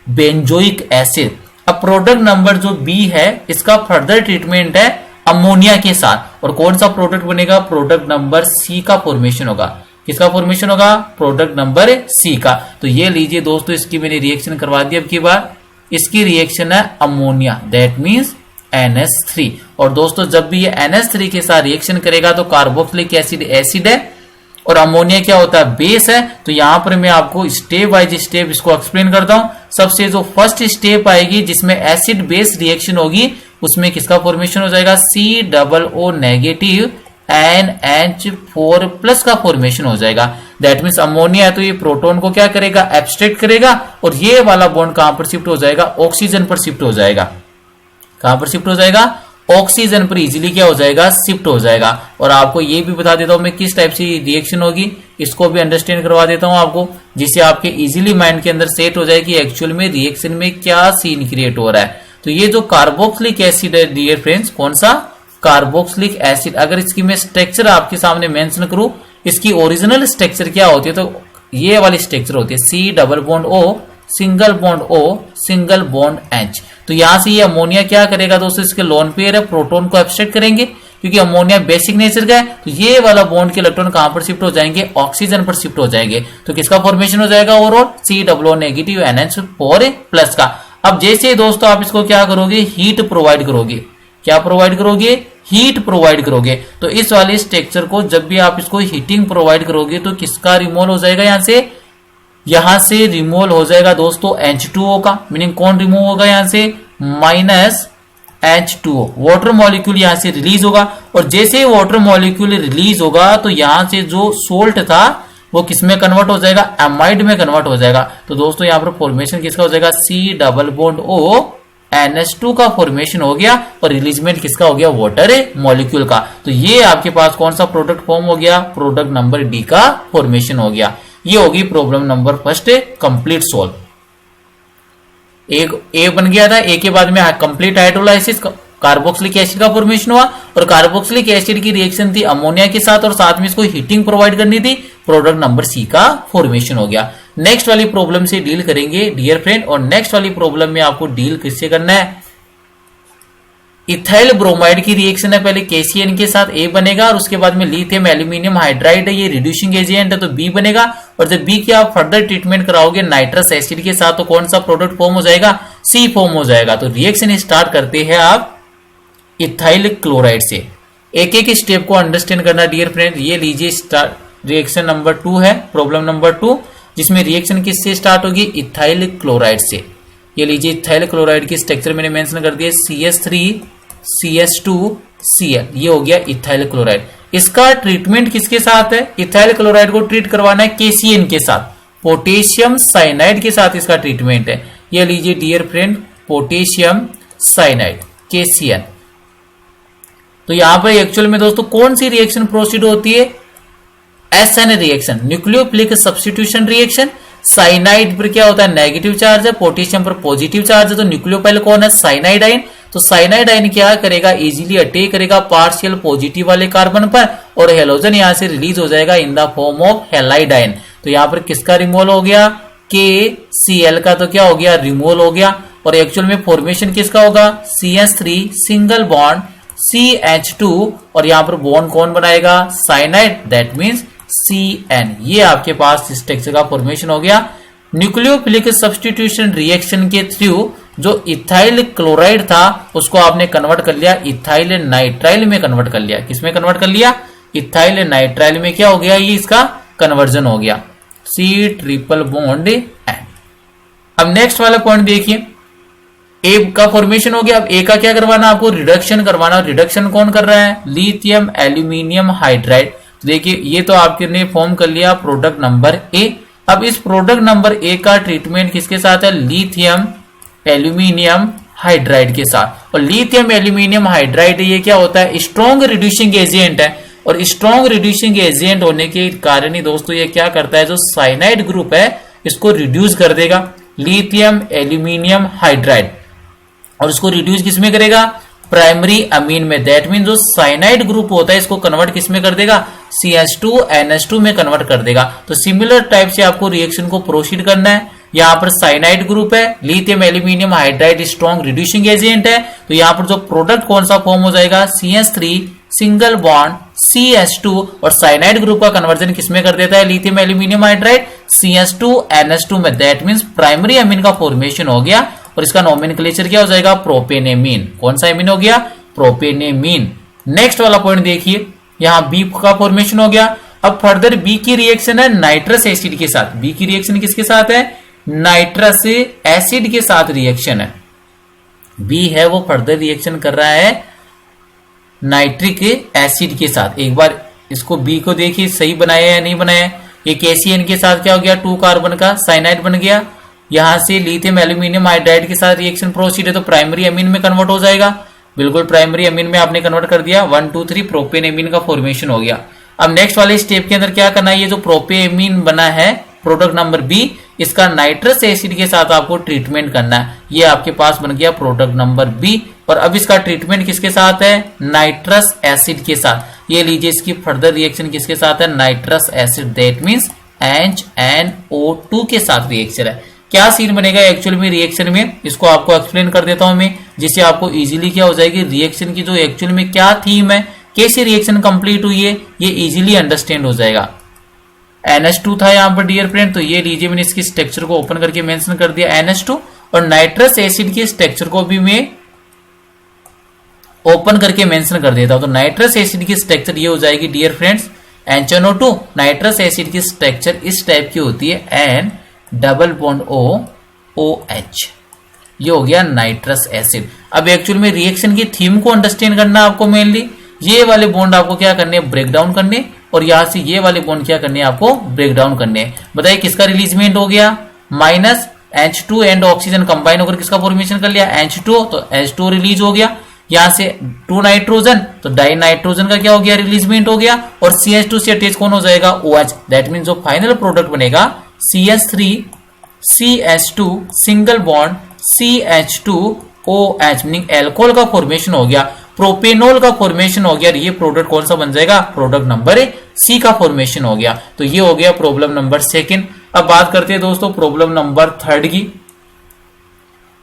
बेंजोइक एसिड। अब प्रोडक्ट नंबर जो बी है इसका फर्दर ट्रीटमेंट है अमोनिया के साथ। और कौन सा प्रोडक्ट बनेगा, प्रोडक्ट नंबर सी का फॉर्मेशन होगा। किसका फॉर्मेशन होगा, प्रोडक्ट नंबर सी का। तो ये लीजिए दोस्तों, इसकी मैंने रिएक्शन करवा दी। अब की बार इसकी रिएक्शन है अमोनिया, दैट मीन्स NH3। और दोस्तों जब भी ये NH3 के साथ रिएक्शन करेगा तो कार्बोक्सिलिक एसिड एसिड है और अमोनिया क्या होता है, बेस है। तो यहां पर मैं आपको स्टेप बाय स्टेप इसको एक्सप्लेन करता हूं। सबसे जो फर्स्ट स्टेप आएगी जिसमें एसिड बेस रिएक्शन होगी, उसमें किसका फॉर्मेशन हो जाएगा, COO नेगेटिव NH4+ का फॉर्मेशन हो जाएगा। दैट मीन्स अमोनिया है तो ये प्रोटॉन को क्या करेगा, एब्स्ट्रैक्ट करेगा, और ये वाला बॉन्ड कहां पर शिफ्ट हो जाएगा, ऑक्सीजन पर शिफ्ट हो जाएगा। कहां पर शिफ्ट हो जाएगा, ऑक्सीजन पर इजीली क्या हो जाएगा, शिफ्ट हो जाएगा। और आपको ये भी बता देता हूं मैं किस टाइप से रिएक्शन होगी, इसको भी अंडरस्टैंड करवा देता हूं आपको, जिससे आपके इजीली माइंड के अंदर सेट हो जाए कि एक्चुअल में रिएक्शन में क्या सीन क्रिएट हो रहा है। तो ये जो कार्बोक्सिलिक एसिड है डियर फ्रेंड्स, कौन सा, कार्बोक्सिलिक एसिड। अगर इसकी मैं स्ट्रक्चर आपके सामने मेंशन करूं, इसकी ओरिजिनल स्ट्रक्चर क्या होती है, तो ये वाली स्ट्रक्चर होती है, C+O single bond O single bond H। तो यहां से ये अमोनिया क्या करेगा दोस्तों, इसके लोन पेयर है, प्रोटॉन को एब्स्ट्रैक्ट करेंगे क्योंकि अमोनिया बेसिक नेचर का है। तो ये वाला बॉन्ड के इलेक्ट्रॉन कहां पर शिफ्ट हो जाएंगे, ऑक्सीजन पर शिफ्ट हो जाएंगे। तो किसका फॉर्मेशन हो जाएगा ओवरऑल, COO नेगेटिव NH4+ का। अब जैसे दोस्तों आप इसको क्या करोगे, हीट प्रोवाइड करोगे। क्या प्रोवाइड करोगे, हीट प्रोवाइड करोगे। तो इस वाले स्ट्रक्चर को जब भी आप इसको हीटिंग प्रोवाइड करोगे तो किसका रिमूवल हो जाएगा, यहां से रिमूवल हो जाएगा दोस्तों H2O का। मीनिंग कौन रिमूव होगा यहां से, माइनस H2O, वाटर मॉलिक्यूल यहां से रिलीज होगा। और जैसे ही वाटर मॉलिक्यूल रिलीज होगा तो यहां से जो सोल्ट था वो किस में कन्वर्ट हो जाएगा, एमाइड में कन्वर्ट हो जाएगा। तो दोस्तों यहाँ पर फॉर्मेशन किसका हो जाएगा, C double bond O NH2 का फॉर्मेशन हो गया और रिलीजमेंट किसका हो गया, वाटर मॉलिक्यूल का। तो ये आपके पास कौन सा प्रोडक्ट फॉर्म हो गया, प्रोडक्ट नंबर डी का फॉर्मेशन हो गया। ये होगी problem number first complete solve. एक ए बन गया था, ए के बाद में कंप्लीट हाइड्रोलाइसिस कार्बोक्सिलिक एसिड का फॉर्मेशन हुआ और कार्बोक्सिलिक एसिड की रिएक्शन थी अमोनिया के साथ और साथ में इसको हीटिंग प्रोवाइड करनी थी, प्रोडक्ट नंबर सी का फॉर्मेशन हो गया। नेक्स्ट वाली प्रॉब्लम से डील करेंगे डियर फ्रेंड, और नेक्स्ट वाली प्रॉब्लम में आपको डील किससे करना है, इथाइल ब्रोमाइड की रिएक्शन है। पहले KCN के साथ A बनेगा और उसके बाद में लिथियम एल्यूमिनियम हाइड्राइड है, ये रिड्यूसिंग एजेंट है तो B बनेगा। और जब B की आप फर्दर ट्रीटमेंट कराओगे नाइट्रस एसिड के साथ तो कौन सा प्रोडक्ट फॉर्म हो जाएगा, C फॉर्म हो जाएगा। तो रिएक्शन स्टार्ट करते हैं आप इथाइल क्लोराइड से। एक एक स्टेप को अंडरस्टैंड करना डियर फ्रेंड। ये लीजिए स्टार्ट रिएक्शन नंबर 2 है, प्रॉब्लम नंबर 2, जिसमें रिएक्शन किससे स्टार्ट होगी, इथाइल क्लोराइड से। ये लीजिए इथाइल क्लोराइड की स्ट्रक्चर मैंने मेंशन कर दिया, CH3CH2Cl, ये हो गया इथाइल क्लोराइड। इसका ट्रीटमेंट किसके साथ है, इथाइल क्लोराइड को ट्रीट करवाना है KCN के साथ, पोटेशियम साइनाइड के साथ इसका ट्रीटमेंट है। ये लीजिए dear friend potassium cyanide KCN। तो यहां पर एक्चुअल में दोस्तों कौन सी रिएक्शन प्रोसीड होती है, SN reaction, nucleophilic substitution reaction. Cyanide पर क्या होता है, नेगेटिव चार्ज है, पोटेशियम पर पॉजिटिव चार्ज है, तो न्यूक्लियोफाइल कौन है, साइनाइड आयन। तो साइनाइड आयन क्या करेगा, इजीली अटैक करेगा पार्शियल पॉजिटिव वाले कार्बन पर और हेलोजन यहां से रिलीज हो जाएगा in the form of halide ion. तो यहां पर किसका रिमूवल हो गया, KCl का तो क्या हो गया, रिमूवल हो गया। और एक्चुअल में फॉर्मेशन किसका होगा, CH3 सिंगल बॉन्ड CH2 और यहां पर बॉन्ड कौन बनाएगा, साइनाइड, दैट मीन्स CN। ये आपके पास स्ट्रक्चर का फॉर्मेशन हो गया। न्यूक्लियोफिलिक सब्स्टिट्यूशन रिएक्शन के थ्रू जो इथाइल क्लोराइड था उसको आपने कन्वर्ट कर लिया इथाइल नाइट्राइल में कन्वर्ट कर लिया। किसमें कन्वर्ट कर लिया, इथाइल नाइट्राइल में क्या हो गया, ये इसका कन्वर्जन हो गया, C ट्रिपल बॉन्ड N। अब नेक्स्ट वाला पॉइंट देखिए, ए का फॉर्मेशन हो गया। अब ए का क्या करवाना, आपको रिडक्शन करवाना। रिडक्शन कौन कर रहा है, लिथियम एल्यूमिनियम हाइड्राइड। देखिए ये तो आपके ने फॉर्म कर लिया प्रोडक्ट नंबर ए। अब इस प्रोडक्ट नंबर ए का ट्रीटमेंट किसके साथ है, लिथियम एल्यूमिनियम हाइड्राइड के साथ। और लिथियम एल्यूमिनियम हाइड्राइड ये क्या होता है, स्ट्रॉन्ग रिड्यूसिंग एजेंट है और स्ट्रॉन्ग रिड्यूसिंग एजेंट होने के कारण ही दोस्तों ये क्या करता है, जो साइनाइड ग्रुप है इसको रिड्यूस कर देगा, लिथियम एल्यूमिनियम हाइड्राइड। और इसको रिड्यूस किसमें करेगा, प्राइमरी अमीन में। दैट मीन जो साइनाइड ग्रुप होता है इसको कन्वर्ट किसमें कर देगा, CH2NH2 में कन्वर्ट कर देगा। तो सिमिलर टाइप से आपको रिएक्शन को प्रोसीड करना है। यहाँ पर साइनाइड ग्रुप है, lithium aluminium hydride strong reducing agent है, तो यहाँ पर जो प्रोडक्ट कौन सा फॉर्म हो जाएगा, CH3 सिंगल बॉन्ड CH2 और साइनाइड ग्रुप का कन्वर्जन किसमें कर देता है, लिथियम एल्यूमिनियम हाइड्राइड CH2NH2 में। दैट मीन्स प्राइमरी अमीन का फॉर्मेशन हो गया और इसका नोमेनक्लेचर क्या हो जाएगा, प्रोपेनेमीन। कौन सा एमीन हो गया, प्रोपेनेमीन। नेक्स्ट वाला पॉइंट देखिए, यहाँ बी का फॉर्मेशन हो गया। अब फर्दर बी की रिएक्शन है नाइट्रस एसिड के साथ। बी की रिएक्शन किसके साथ है, नाइट्रस एसिड के साथ रिएक्शन है। बी है वो फर्दर रिएक्शन कर रहा है नाइट्रिक एसिड के साथ। एक बार इसको बी को देखिए सही बनाया या नहीं बनाया। ये KCN के साथ क्या हो गया, 2 कार्बन का साइनाइड बन गया। यहां से लिथियम एल्यूमिनियम हाइड्राइड के साथ रिएक्शन प्रोसीड है तो प्राइमरी अमीन में कन्वर्ट हो जाएगा। बिल्कुल प्राइमरी अमीन में आपने कन्वर्ट कर दिया, 1 2 3 प्रोपेनेमीन का फॉर्मेशन हो गया। अब नेक्स्ट वाले स्टेप के अंदर क्या करना है, ये जो प्रोपेमीन बना है प्रोडक्ट नंबर बी, इसका नाइट्रस एसिड के साथ आपको ट्रीटमेंट करना है। ये आपके पास बन गया प्रोडक्ट नंबर बी। और अब इसका ट्रीटमेंट किसके साथ है, नाइट्रस एसिड के साथ। ये लीजिए इसकी फर्दर रिएक्शन किसके साथ है, nitrous acid, that means HNO2 के साथ रिएक्शन है। क्या सीन बनेगा एक्चुअल में रिएक्शन में, इसको आपको एक्सप्लेन कर देता हूं मैं, जिससे आपको इजीली क्या हो जाएगी, रिएक्शन की जो एक्चुअल में क्या थीम है, कैसे रिएक्शन कंप्लीट हुई है, ये इजीली अंडरस्टैंड हो जाएगा। NH2 था यहाँ पर डियर फ्रेंड, तो ये लीजिए मैंने इसकी स्ट्रक्चर को ओपन करके मेंशन कर दिया NH2। और नाइट्रस एसिड के स्ट्रक्चर को भी मैं ओपन करके मेंशन कर देता हूं। तो नाइट्रस एसिड की स्ट्रक्चर ये हो जाएगी dear friends NaCO2। Nitrous acid की स्ट्रक्चर इस टाइप की होती है N double bond O OH। ये हो गया नाइट्रस एसिड। अब एक्चुअल में रिएक्शन की थीम को अंडरस्टैंड करना है आपको। मेनली ये वाले बॉन्ड आपको क्या करने हैं, ब्रेक डाउन करने, और यहां से ये वाले बॉन्ड क्या करने हैं, आपको ब्रेक डाउन करने। बताइए किसका रिलीजमेंट हो गया, minus H2 and oxygen combine होकर किसका फॉर्मेशन कर लिया, H2। तो H2 रिलीज हो गया, यहां से 2 नाइट्रोजन, तो डाई नाइट्रोजन का क्या हो गया, रिलीजमेंट हो गया, और CH2 से अटैच कौन हो जाएगा, OH। दैट मीन जो फाइनल प्रोडक्ट बनेगा CH3 CH2 single bond CH2OH, meaning alcohol का फॉर्मेशन हो गया, प्रोपेनॉल का फॉर्मेशन हो गया। ये प्रोडक्ट कौन सा बन जाएगा, प्रोडक्ट नंबर C का फॉर्मेशन हो गया। तो ये हो गया प्रॉब्लम नंबर 2। अब बात करते हैं दोस्तों प्रॉब्लम नंबर 3 की।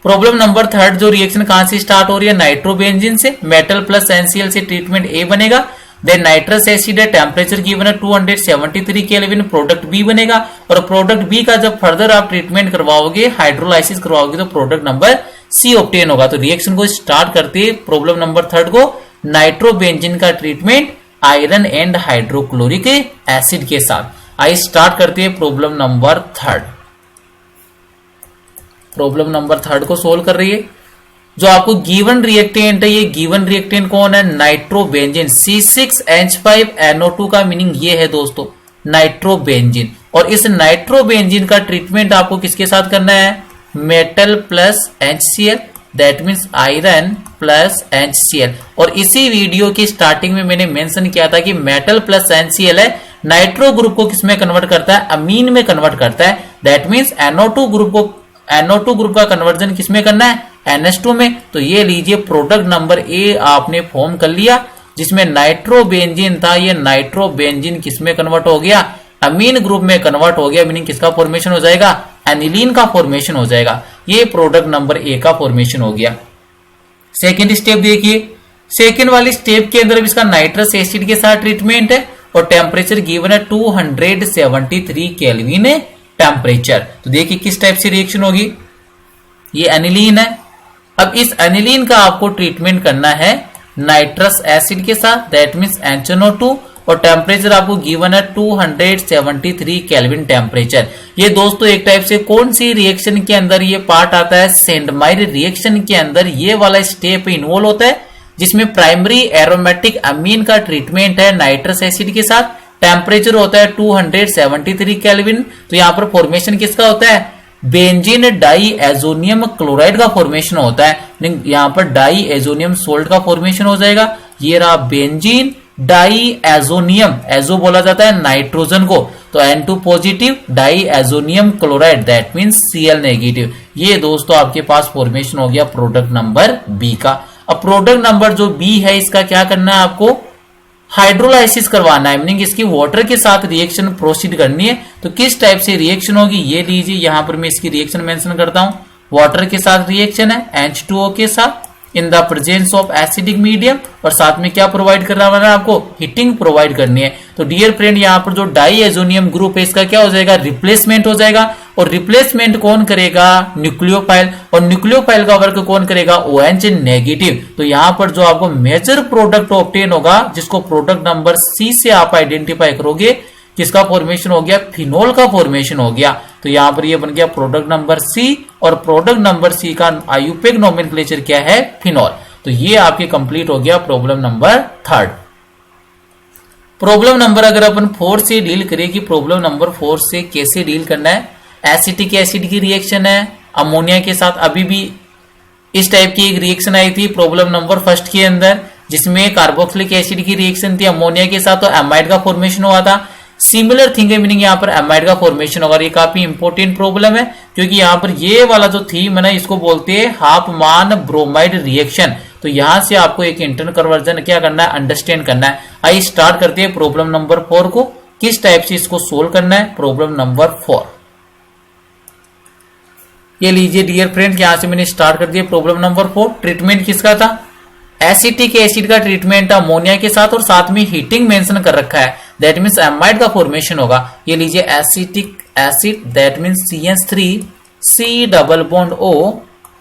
प्रॉब्लम नंबर 3 जो रिएक्शन कहां से स्टार्ट हो रही है, नाइट्रोबेंजीन से। मेटल प्लस NaCl से ट्रीटमेंट A बनेगा, देन नाइट्रस एसिड है, टेम्परेचर गिवन है 273 केल्विन, प्रोडक्ट B बनेगा, और प्रोडक्ट B का जब फर्दर आप ट्रीटमेंट करवाओगे, हाइड्रोलाइसिस करवाओगे, तो प्रोडक्ट नंबर C ऑब्टेन होगा। तो रिएक्शन को स्टार्ट करते हैं प्रॉब्लम नंबर 3 को नाइट्रोबेंजीन का treatment iron and hydrochloric acid के साथ। आइए स्टार्ट करते हैं प्रॉब्लम नंबर 3। प्रॉब्लम नंबर 3 को सोल्व कर रही है। जो आपको गिवन रिएक्टेंट है, ये गिवन रिएक्टेंट कौन है, नाइट्रोबेंजीन C6H5NO2 का मीनिंग ये है दोस्तों, नाइट्रोबेंजीन। और इस नाइट्रोबेंजीन का ट्रीटमेंट आपको किसके साथ करना है, metal plus HCl, that means iron plus HCl। और इसी वीडियो की स्टार्टिंग में मैंने मेंशन किया था कि मेटल प्लस HCl है, नाइट्रो ग्रुप को किसमें कन्वर्ट करता है, अमीन में कन्वर्ट करता है। दैट मीन्स NO2 ग्रुप का कन्वर्जन किसमें करना है, NH2 में। तो ये लीजिए प्रोडक्ट नंबर A आपने फॉर्म कर लिया, जिसमें नाइट्रोबेंजीन था, ये नाइट्रोबेंजीन किसमें कन्वर्ट हो गया, अमीन ग्रुप में कन्वर्ट हो गया, मीनिंग किसका फॉर्मेशन हो जाएगा, एनिलीन का फॉर्मेशन हो जाएगा। ये प्रोडक्ट नंबर A का फॉर्मेशन हो गया। सेकेंड स्टेप देखिए, सेकेंड वाली स्टेप के अंदर इसका नाइट्रस एसिड के साथ ट्रीटमेंट है, और टेम्परेचर गिवन है 273 केल्विन टेम्परेचर। तो देखिए किस टाइप से रिएक्शन होगी, ये एनिलीन है। अब इस एनिलीन का आपको ट्रीटमेंट करना है नाइट्रस एसिड के साथ, दैट मीन्स NaCO2, और टेम्परेचर आपको गिवन है 273 केल्विन टेम्परेचर। ये दोस्तों एक टाइप से कौन सी रिएक्शन के अंदर ये पार्ट आता है, सेंडमायर रिएक्शन के अंदर ये वाला स्टेप इन्वॉल्व होता है, जिसमें प्राइमरी एरोमेटिक अमीन का ट्रीटमेंट है नाइट्रस एसिड के साथ। टेम्परेचर होता है 273 केल्विन। तो यहां पर फॉर्मेशन किसका होता है, बेंजीन डाई एजोनियम क्लोराइड का फॉर्मेशन होता है। यहां पर डाई एजोनियम सोल्ट का फॉर्मेशन हो जाएगा। ये रहा बेंजीन डाई एजोनियम, एजो बोला जाता है नाइट्रोजन को, तो N2 positive diazonium chloride, that means Cl negative. ये दोस्तों आपके पास फॉर्मेशन हो गया प्रोडक्ट नंबर B का। अब प्रोडक्ट नंबर जो B है, इसका क्या करना है, आपको हाइड्रोलाइसिस करवाना है, मीनिंग इसकी वाटर के साथ रिएक्शन प्रोसीड करनी है। तो किस टाइप से रिएक्शन होगी, ये लीजिए यहां पर मैं इसकी रिएक्शन मेंशन करता हूं। वाटर के साथ रिएक्शन है H2O के साथ in the presence of acidic medium, और साथ में क्या प्रोवाइड करना है, आपको हीटिंग प्रोवाइड करनी है। तो डियर फ्रेंड यहाँ पर जो डाई एजोनियम ग्रुप है, इसका क्या हो जाएगा, रिप्लेसमेंट हो जाएगा। और रिप्लेसमेंट कौन करेगा, न्यूक्लियोफाइल, और न्यूक्लियोफाइल का वर्क कौन करेगा, OH नेगेटिव। तो यहाँ पर जो आपको मेजर प्रोडक्ट ऑब्टेन होगा, जिसको प्रोडक्ट नंबर C से आप आइडेंटिफाई करोगे, किसका फॉर्मेशन हो गया, फिनोल का फॉर्मेशन हो गया। तो यहां पर ये बन गया प्रोडक्ट नंबर C, और प्रोडक्ट नंबर C का आयुपेक नोमेनक्लेचर क्या है, फिनोल। तो ये आपके कंप्लीट हो गया प्रॉब्लम नंबर 3। प्रॉब्लम नंबर अगर अपन 4 से डील करें कि प्रॉब्लम नंबर 4 से कैसे डील करना है, एसिटिक एसिड की रिएक्शन है अमोनिया के साथ। अभी भी इस टाइप की एक रिएक्शन आई थी प्रॉब्लम नंबर 1 के अंदर, जिसमें कार्बोक्सिलिक एसिड की रिएक्शन थी अमोनिया के साथ, तो एमाइड का फॉर्मेशन हुआ था। सिमिलर थिंग है, मीनिंग यहाँ पर एमाइड का फॉर्मेशन होगा। ये काफी इंपॉर्टेंट प्रॉब्लम है, क्योंकि यहाँ पर ये वाला जो थीम है ना, इसको बोलते हैं हाफ मान ब्रोमाइड रिएक्शन। तो यहां से आपको एक इंटरनल कन्वर्जन क्या करना है, अंडरस्टैंड करना है। आइए स्टार्ट करते हैं प्रॉब्लम नंबर 4 को, किस टाइप से इसको सोल्व करना है। प्रॉब्लम नंबर 4 ये लीजिए डियर फ्रेंड, यहां से मैंने स्टार्ट कर दिया प्रॉब्लम नंबर 4। ट्रीटमेंट किसका था, एसिटिक एसिड का ट्रीटमेंट अमोनिया के साथ, और साथ में हीटिंग मेंशन कर रखा है, दैट मीन्स एमाइड का फॉर्मेशन होगा। ये लीजिए acetic acid, that means CH3 C double bond O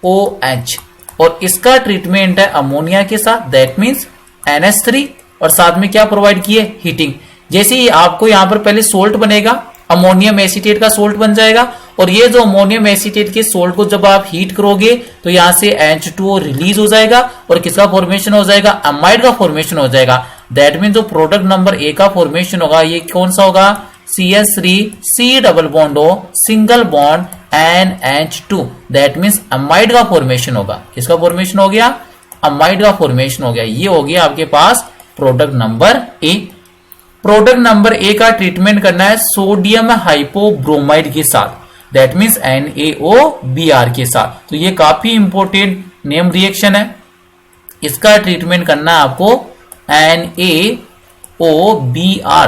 OH, और इसका ट्रीटमेंट है अमोनिया के साथ, दैट मीन्स NH3, और साथ में क्या प्रोवाइड किए, हीटिंग। जैसे ही आपको यहाँ पर पहले सोल्ट बनेगा, अमोनियम एसीटेट का सोल्ट बन जाएगा, और ये जो अमोनियम एसीटेट के सोल्ट को जब आप हीट करोगे तो यहाँ से H2O रिलीज हो जाएगा और किसका फॉर्मेशन हो जाएगा, अमाइड का फॉर्मेशन हो जाएगा। दैट मीन जो प्रोडक्ट नंबर ए का फॉर्मेशन होगा ये कौन सा होगा, CH3 double bond O single bond NH2, that means amide का फॉर्मेशन होगा। किसका फॉर्मेशन हो गया, अमाइड का फॉर्मेशन हो गया। ये हो गया आपके पास product number A. Product number A का ट्रीटमेंट करना है सोडियम हाइपोब्रोमाइड के साथ, दैट मीन्स NaOBr के साथ। तो ये काफी इंपॉर्टेंट नेम रिएक्शन है। इसका ट्रीटमेंट करना है आपको NaOBr,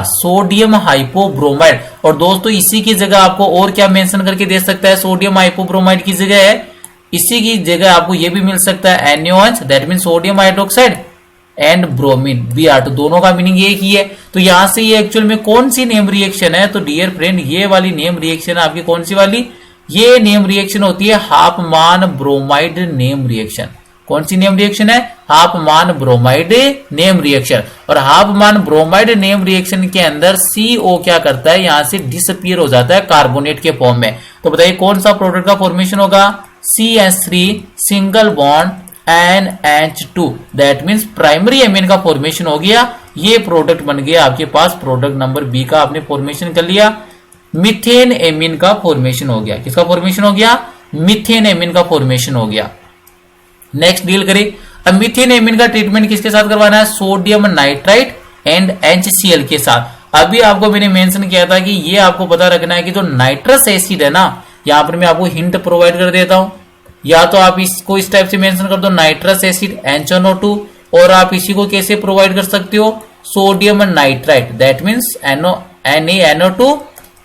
सोडियम हाइपोब्रोमाइड। और दोस्तों इसी की जगह आपको और क्या मेंशन करके दे सकता है, सोडियम हाइपोब्रोमाइड की जगह है, इसी की जगह आपको ये भी मिल सकता है NaOH, that mean sodium hydroxide and bromine Br, तो दोनों का मीनिंग एक ही है। तो यहां से ये एक्चुअल में कौन सी नेम रिएक्शन है, तो डियर फ्रेंड ये वाली नेम रिएक्शन है आपकी कौन सी वाली, ये नेम रिएक्शन होती है हाफमान ब्रोमाइड नेम रिएक्शन। कौन सी नेम रिएक्शन है, हाफमान ब्रोमाइड नेम रिएक्शन। और हाफमान ब्रोमाइड नेम रिएक्शन के अंदर CO क्या करता है, यहां से डिसअपियर हो जाता है कार्बोनेट के फॉर्म में। तो बताइए कौन सा प्रोडक्ट का फॉर्मेशन होगा, CH3 single bond NH2, that means primary amine का फॉर्मेशन हो गया। ये प्रोडक्ट बन गया आपके पास प्रोडक्ट नंबर बी का, आपने फॉर्मेशन कर लिया। मिथेन एमीन का फॉर्मेशन हो गया, किसका फॉर्मेशन हो गया, मिथेन एमीन का फॉर्मेशन हो गया। नेक्स्ट डील करें, अब मिथेन एमीन का ट्रीटमेंट किसके साथ करवाना है, सोडियम नाइट्राइट एंड HCl के साथ। अभी आपको मैंने मेंशन किया था कि ये आपको पता रखना है कि जो नाइट्रस एसिड है ना, यहां पर मैं आपको हिंट प्रोवाइड कर देता हूं, या तो आप इसको इस टाइप से मेंशन कर दो नाइट्रस एसिड NaOH, और आप इसी को कैसे प्रोवाइड कर सकते हो, sodium nitrite, that means NaNO2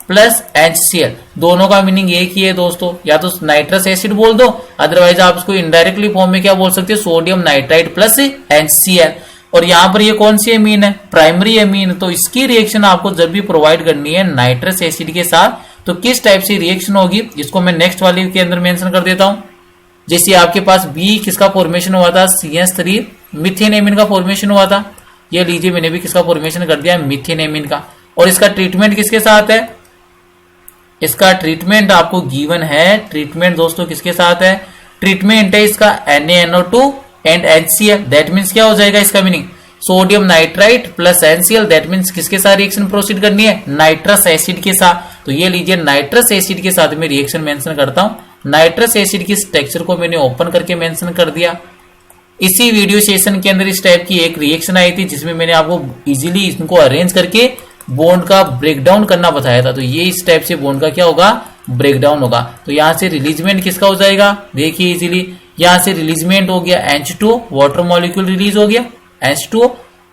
plus HCl, दोनों का मीनिंग एक ही है दोस्तों। या तो नाइट्रस एसिड बोल दो, अदरवाइज आप इसको इनडायरेक्टली फॉर्म में क्या बोल सकते हो, सोडियम नाइट्राइट प्लस HCl। और यहाँ पर ये कौन सी एमीन है, प्राइमरी एमीन। तो इसकी रिएक्शन आपको जब भी प्रोवाइड करनी है नाइट्रस एसिड के साथ, तो किस टाइप से रिएक्शन होगी, इसको मैं नेक्स्ट वाले के अंदर मेंशन कर देता हूं। जैसे आपके पास बी किसका फॉर्मेशन हुआ था, CH3 मिथेन एमीन का फॉर्मेशन हुआ था। ये लीजिए मैंने भी किसका फॉर्मेशन कर दिया, मिथेन एमीन का। और इसका ट्रीटमेंट किसके साथ है, इसका ट्रीटमेंट आपको गिवन है। ट्रीटमेंट दोस्तों किसके साथ है, ट्रीटमेंट है इसका NaNO2 and HCl, that means क्या हो जाएगा इसका meaning, sodium nitrite plus HCl, that means किसके साथ रिएक्शन प्रोसीड करनी है, नाइट्रस एसिड के साथ। तो ये लीजिए नाइट्रस एसिड के साथ में रिएक्शन मेंशन करता हूं। नाइट्रस एसिड की स्ट्रक्चर को मैंने ओपन करके मेंशन कर दिया। इसी वीडियो सेशन के अंदर इस टाइप की एक रिएक्शन आई थी जिसमें मैंने आपको इजीली इनको अरेंज करके बॉन्ड का ब्रेकडाउन करना बताया था। तो ये इस टाइप से बॉन्ड का क्या होगा, ब्रेकडाउन होगा। तो यहां से रिलीजमेंट किसका हो जाएगा, देखिए इजीली यहां से रिलीजमेंट हो गया H2O, वाटर मॉलिक्यूल रिलीज हो गया H2O,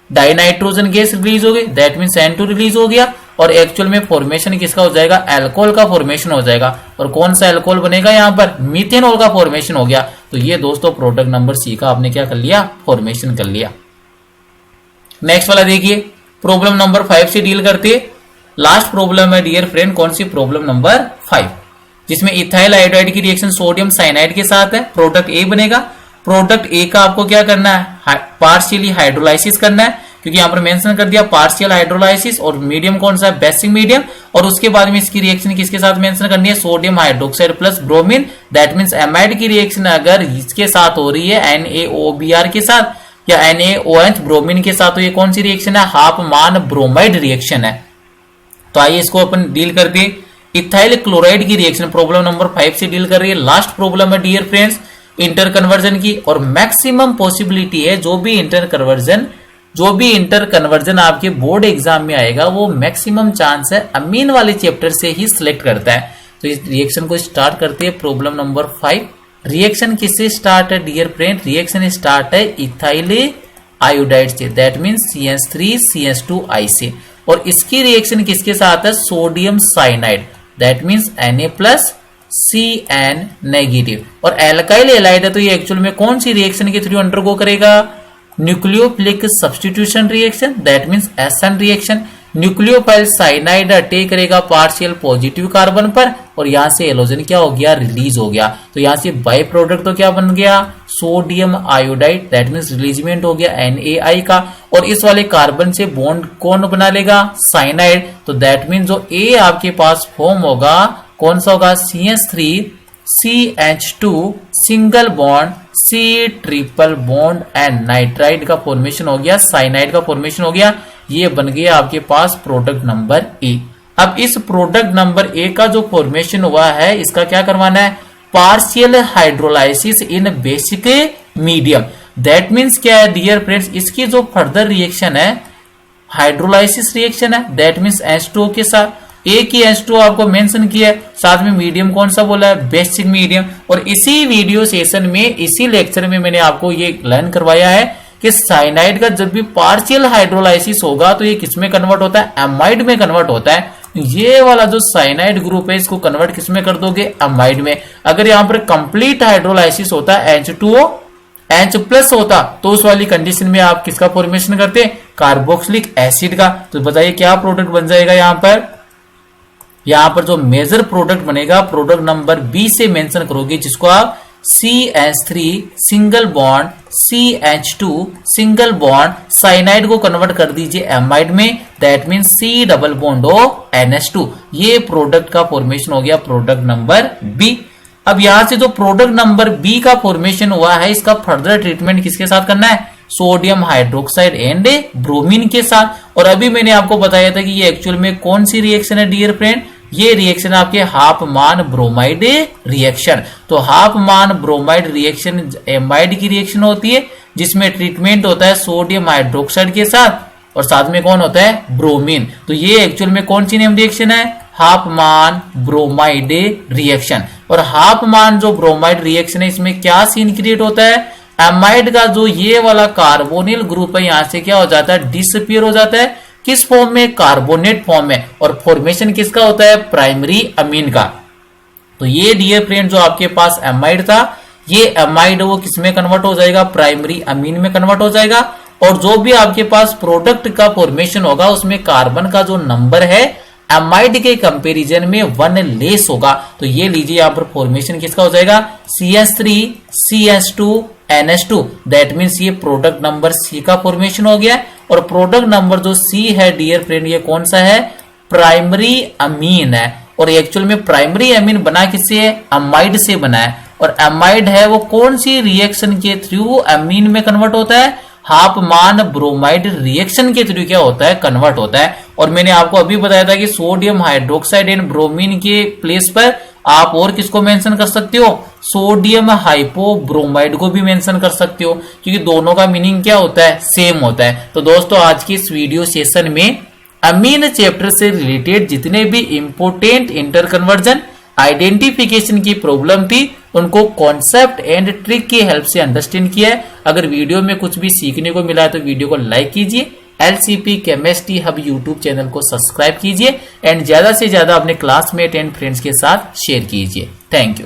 डाइनाइट्रोजन गैस रिलीज हो गई, दैट मीन्स N2 रिलीज हो गया। और एक्चुअल में फॉर्मेशन किसका हो जाएगा, अल्कोहल का फॉर्मेशन हो जाएगा। और कौन सा अल्कोहल बनेगा यहाँ पर, मीथेनॉल का फॉर्मेशन हो गया। तो ये दोस्तों प्रोडक्ट नंबर सी का आपने क्या कर लिया, फॉर्मेशन कर लिया। नेक्स्ट वाला देखिए, प्रॉब्लम नंबर 5 से डील करते। लास्ट प्रॉब्लम है डियर फ्रेंड, कौन सी, प्रॉब्लम नंबर 5, जिसमें इथाइल आयोडाइड की रिएक्शन सोडियम साइनाइड के साथ है। प्रोडक्ट ए बनेगा। प्रोडक्ट ए का आपको क्या करना है, पार्शियली हाइड्रोलाइसिस करना है, क्योंकि यहां पर मेंशन कर दिया पार्शियल हाइड्रोलाइसिस। और मीडियम कौन सा है, बेसिक मीडियम। और उसके बाद में इसकी रिएक्शन किसके साथ मेंशन करनी है, sodium hydroxide plus bromine, that means amide की रिएक्शन अगर इसके साथ हो रही है NaOBr के साथ या NaOH ब्रोमीन के साथ, तो ये कौन सी रिएक्शन है, हाफमान ब्रोमाइड रिएक्शन है। तो आइए इसको अपन डील करते। इथाइल क्लोराइड की रिएक्शन प्रॉब्लम नंबर 5 से डील कर रही है। लास्ट प्रॉब्लम है डियर फ्रेंड्स इंटर कन्वर्जन की, और मैक्सिमम पॉसिबिलिटी है जो भी इंटर कन्वर्जन आपके बोर्ड एग्जाम में आएगा वो मैक्सिमम चांस है अमीन वाले चैप्टर से ही सिलेक्ट करता है। तो इस रिएक्शन को स्टार्ट करते हैं। प्रॉब्लम नंबर 5, रिएक्शन किससे स्टार्ट है डियर फ्रेंड, रिएक्शन स्टार्ट है इथाइल आयोडाइड से, दैट मीन्स CH3CH2I से। और इसकी रिएक्शन किसके साथ है, sodium cyanide, that means Na+CN negative. और एल्काइल एलाइड है, तो ये एक्चुअल में कौन सी रिएक्शन के थ्रू अंडरगो करेगा, nucleophilic substitution reaction, that means SN reaction. Nucleophile cyanide attack करेगा पार्शियल पॉजिटिव कार्बन पर और यहां से एलोजन क्या हो गया, रिलीज हो गया। तो यहां से बाई प्रोडक्ट तो क्या बन गया, सोडियम आयोडाइड, दैट मीन्स रिलीजमेंट हो गया NaI का। और इस वाले कार्बन से बॉन्ड कौन बना लेगा, साइनाइड। तो दैट मीन्स जो A आपके पास फॉर्म होगा कौन सा होगा, CH3 CH2 single bond C triple bond and nitride का फॉर्मेशन हो गया, साइनाइड का फॉर्मेशन हो गया। ये बन गया आपके पास प्रोडक्ट नंबर A। अब इस प्रोडक्ट नंबर A का जो फॉर्मेशन हुआ है इसका क्या करवाना है, partial hydrolysis in basic medium. That means क्या है डियर फ्रेंड्स, इसकी जो फर्दर रिएक्शन है हाइड्रोलाइसिस रिएक्शन है, दैट मीन्स H2O के साथ। एक ही H2O आपको मेंशन किया है, साथ में मीडियम कौन सा बोला है, बेसिक मीडियम। और इसी वीडियो सेशन में, इसी लेक्चर में मैंने आपको ये लर्न करवाया है कि साइनाइड का जब भी पार्शियल हाइड्रोलाइसिस होगा तो ये किसमें कन्वर्ट होता है, एमाइड में कन्वर्ट होता है। ये वाला जो साइनाइड ग्रुप है इसको कन्वर्ट किसमें कर दोगे, एमाइड में। अगर यहाँ पर कंप्लीट हाइड्रोलाइसिस होता है H2O H+ होता तो उस वाली कंडीशन में आप किसका फॉर्मेशन करते, कार्बोक्सिलिक एसिड का। तो बताइए क्या प्रोडक्ट बन जाएगा यहाँ पर जो मेजर प्रोडक्ट बनेगा प्रोडक्ट नंबर B से मेंशन करोगे, जिसको आप CH3 single bond CH2 single bond cyanide को कन्वर्ट कर दीजिए एमाइड में, that means C double bond O NH2। ये प्रोडक्ट का फॉर्मेशन हो गया प्रोडक्ट नंबर B। अब यहां से जो प्रोडक्ट नंबर B का फॉर्मेशन हुआ है इसका फर्दर ट्रीटमेंट किसके साथ करना है, सोडियम हाइड्रोक्साइड एंड ब्रोमीन के साथ। और अभी मैंने आपको बताया था कि ये एक्चुअल में कौन सी रिएक्शन है डियर फ्रेंड, ये रिएक्शन आपके हाफ मान ब्रोमाइड रिएक्शन। तो हाफ मान ब्रोमाइड रिएक्शन एमाइड की रिएक्शन होती है जिसमें ट्रीटमेंट होता है सोडियम हाइड्रोक्साइड के साथ और साथ में कौन होता है, ब्रोमीन। तो ये एक्चुअल में कौन सी नेम रिएक्शन है, हाफ मान ब्रोमाइड रिएक्शन। और हाफ मान जो ब्रोमाइड रिएक्शन है इसमें क्या सीन क्रिएट होता है, एमाइड का जो ये वाला कार्बोनिल ग्रुप है यहां से क्या हो जाता है, डिसअपीयर हो जाता है। किस फॉर्म में, कार्बोनेट फॉर्म में। और फॉर्मेशन किसका होता है, प्राइमरी अमीन का। तो ये डियर फ्रेंड जो आपके पास एमाइड था, ये एमाइड वो किसमें कन्वर्ट हो जाएगा, प्राइमरी अमीन में कन्वर्ट हो जाएगा। और जो भी आपके पास प्रोडक्ट का फॉर्मेशन होगा उसमें कार्बन का जो नंबर है एमाइड के कंपैरिजन में 1 लेस होगा। तो ये लीजिए यहाँ पर फॉर्मेशन किसका हो जाएगा, CH3 CH2 NH2, that means ये प्रोडक्ट नंबर C का फॉर्मेशन हो गया। और प्रोडक्ट नंबर जो C है डियर फ्रेंड ये कौन सा है, प्राइमरी अमीन है। और एक्चुअल में प्राइमरी अमीन बना किससे है, अमाइड से बना है। और अमाइड है वो कौन सी रिएक्शन के थ्रू अमीन में कन्वर्ट होता है, हाफ मान ब्रोमाइड रिएक्शन के थ्रू क्या होता है, कन्वर्ट होता है। और मैंने आपको अभी बताया था कि सोडियम हाइड्रोक्साइड एंड ब्रोमीन के प्लेस पर आप और किसको मेंशन कर सकते हो, सोडियम हाइपोब्रोमाइड को भी मेंशन कर सकते हो, क्योंकि दोनों का मीनिंग क्या होता है, सेम होता है। तो दोस्तों आज की इस वीडियो सेशन में अमीन चैप्टर से रिलेटेड जितने भी इंपोर्टेंट इंटर कन्वर्जन आइडेंटिफिकेशन की प्रॉब्लम थी उनको कॉन्सेप्ट एंड ट्रिक की हेल्प से अंडरस्टैंड किया है। अगर वीडियो में कुछ भी सीखने को मिला है तो वीडियो को लाइक कीजिए, LCP chemistry hub YouTube channel को सब्सक्राइब कीजिए एंड ज्यादा से ज्यादा अपने क्लासमेट एंड फ्रेंड्स के साथ शेयर कीजिए। Thank you.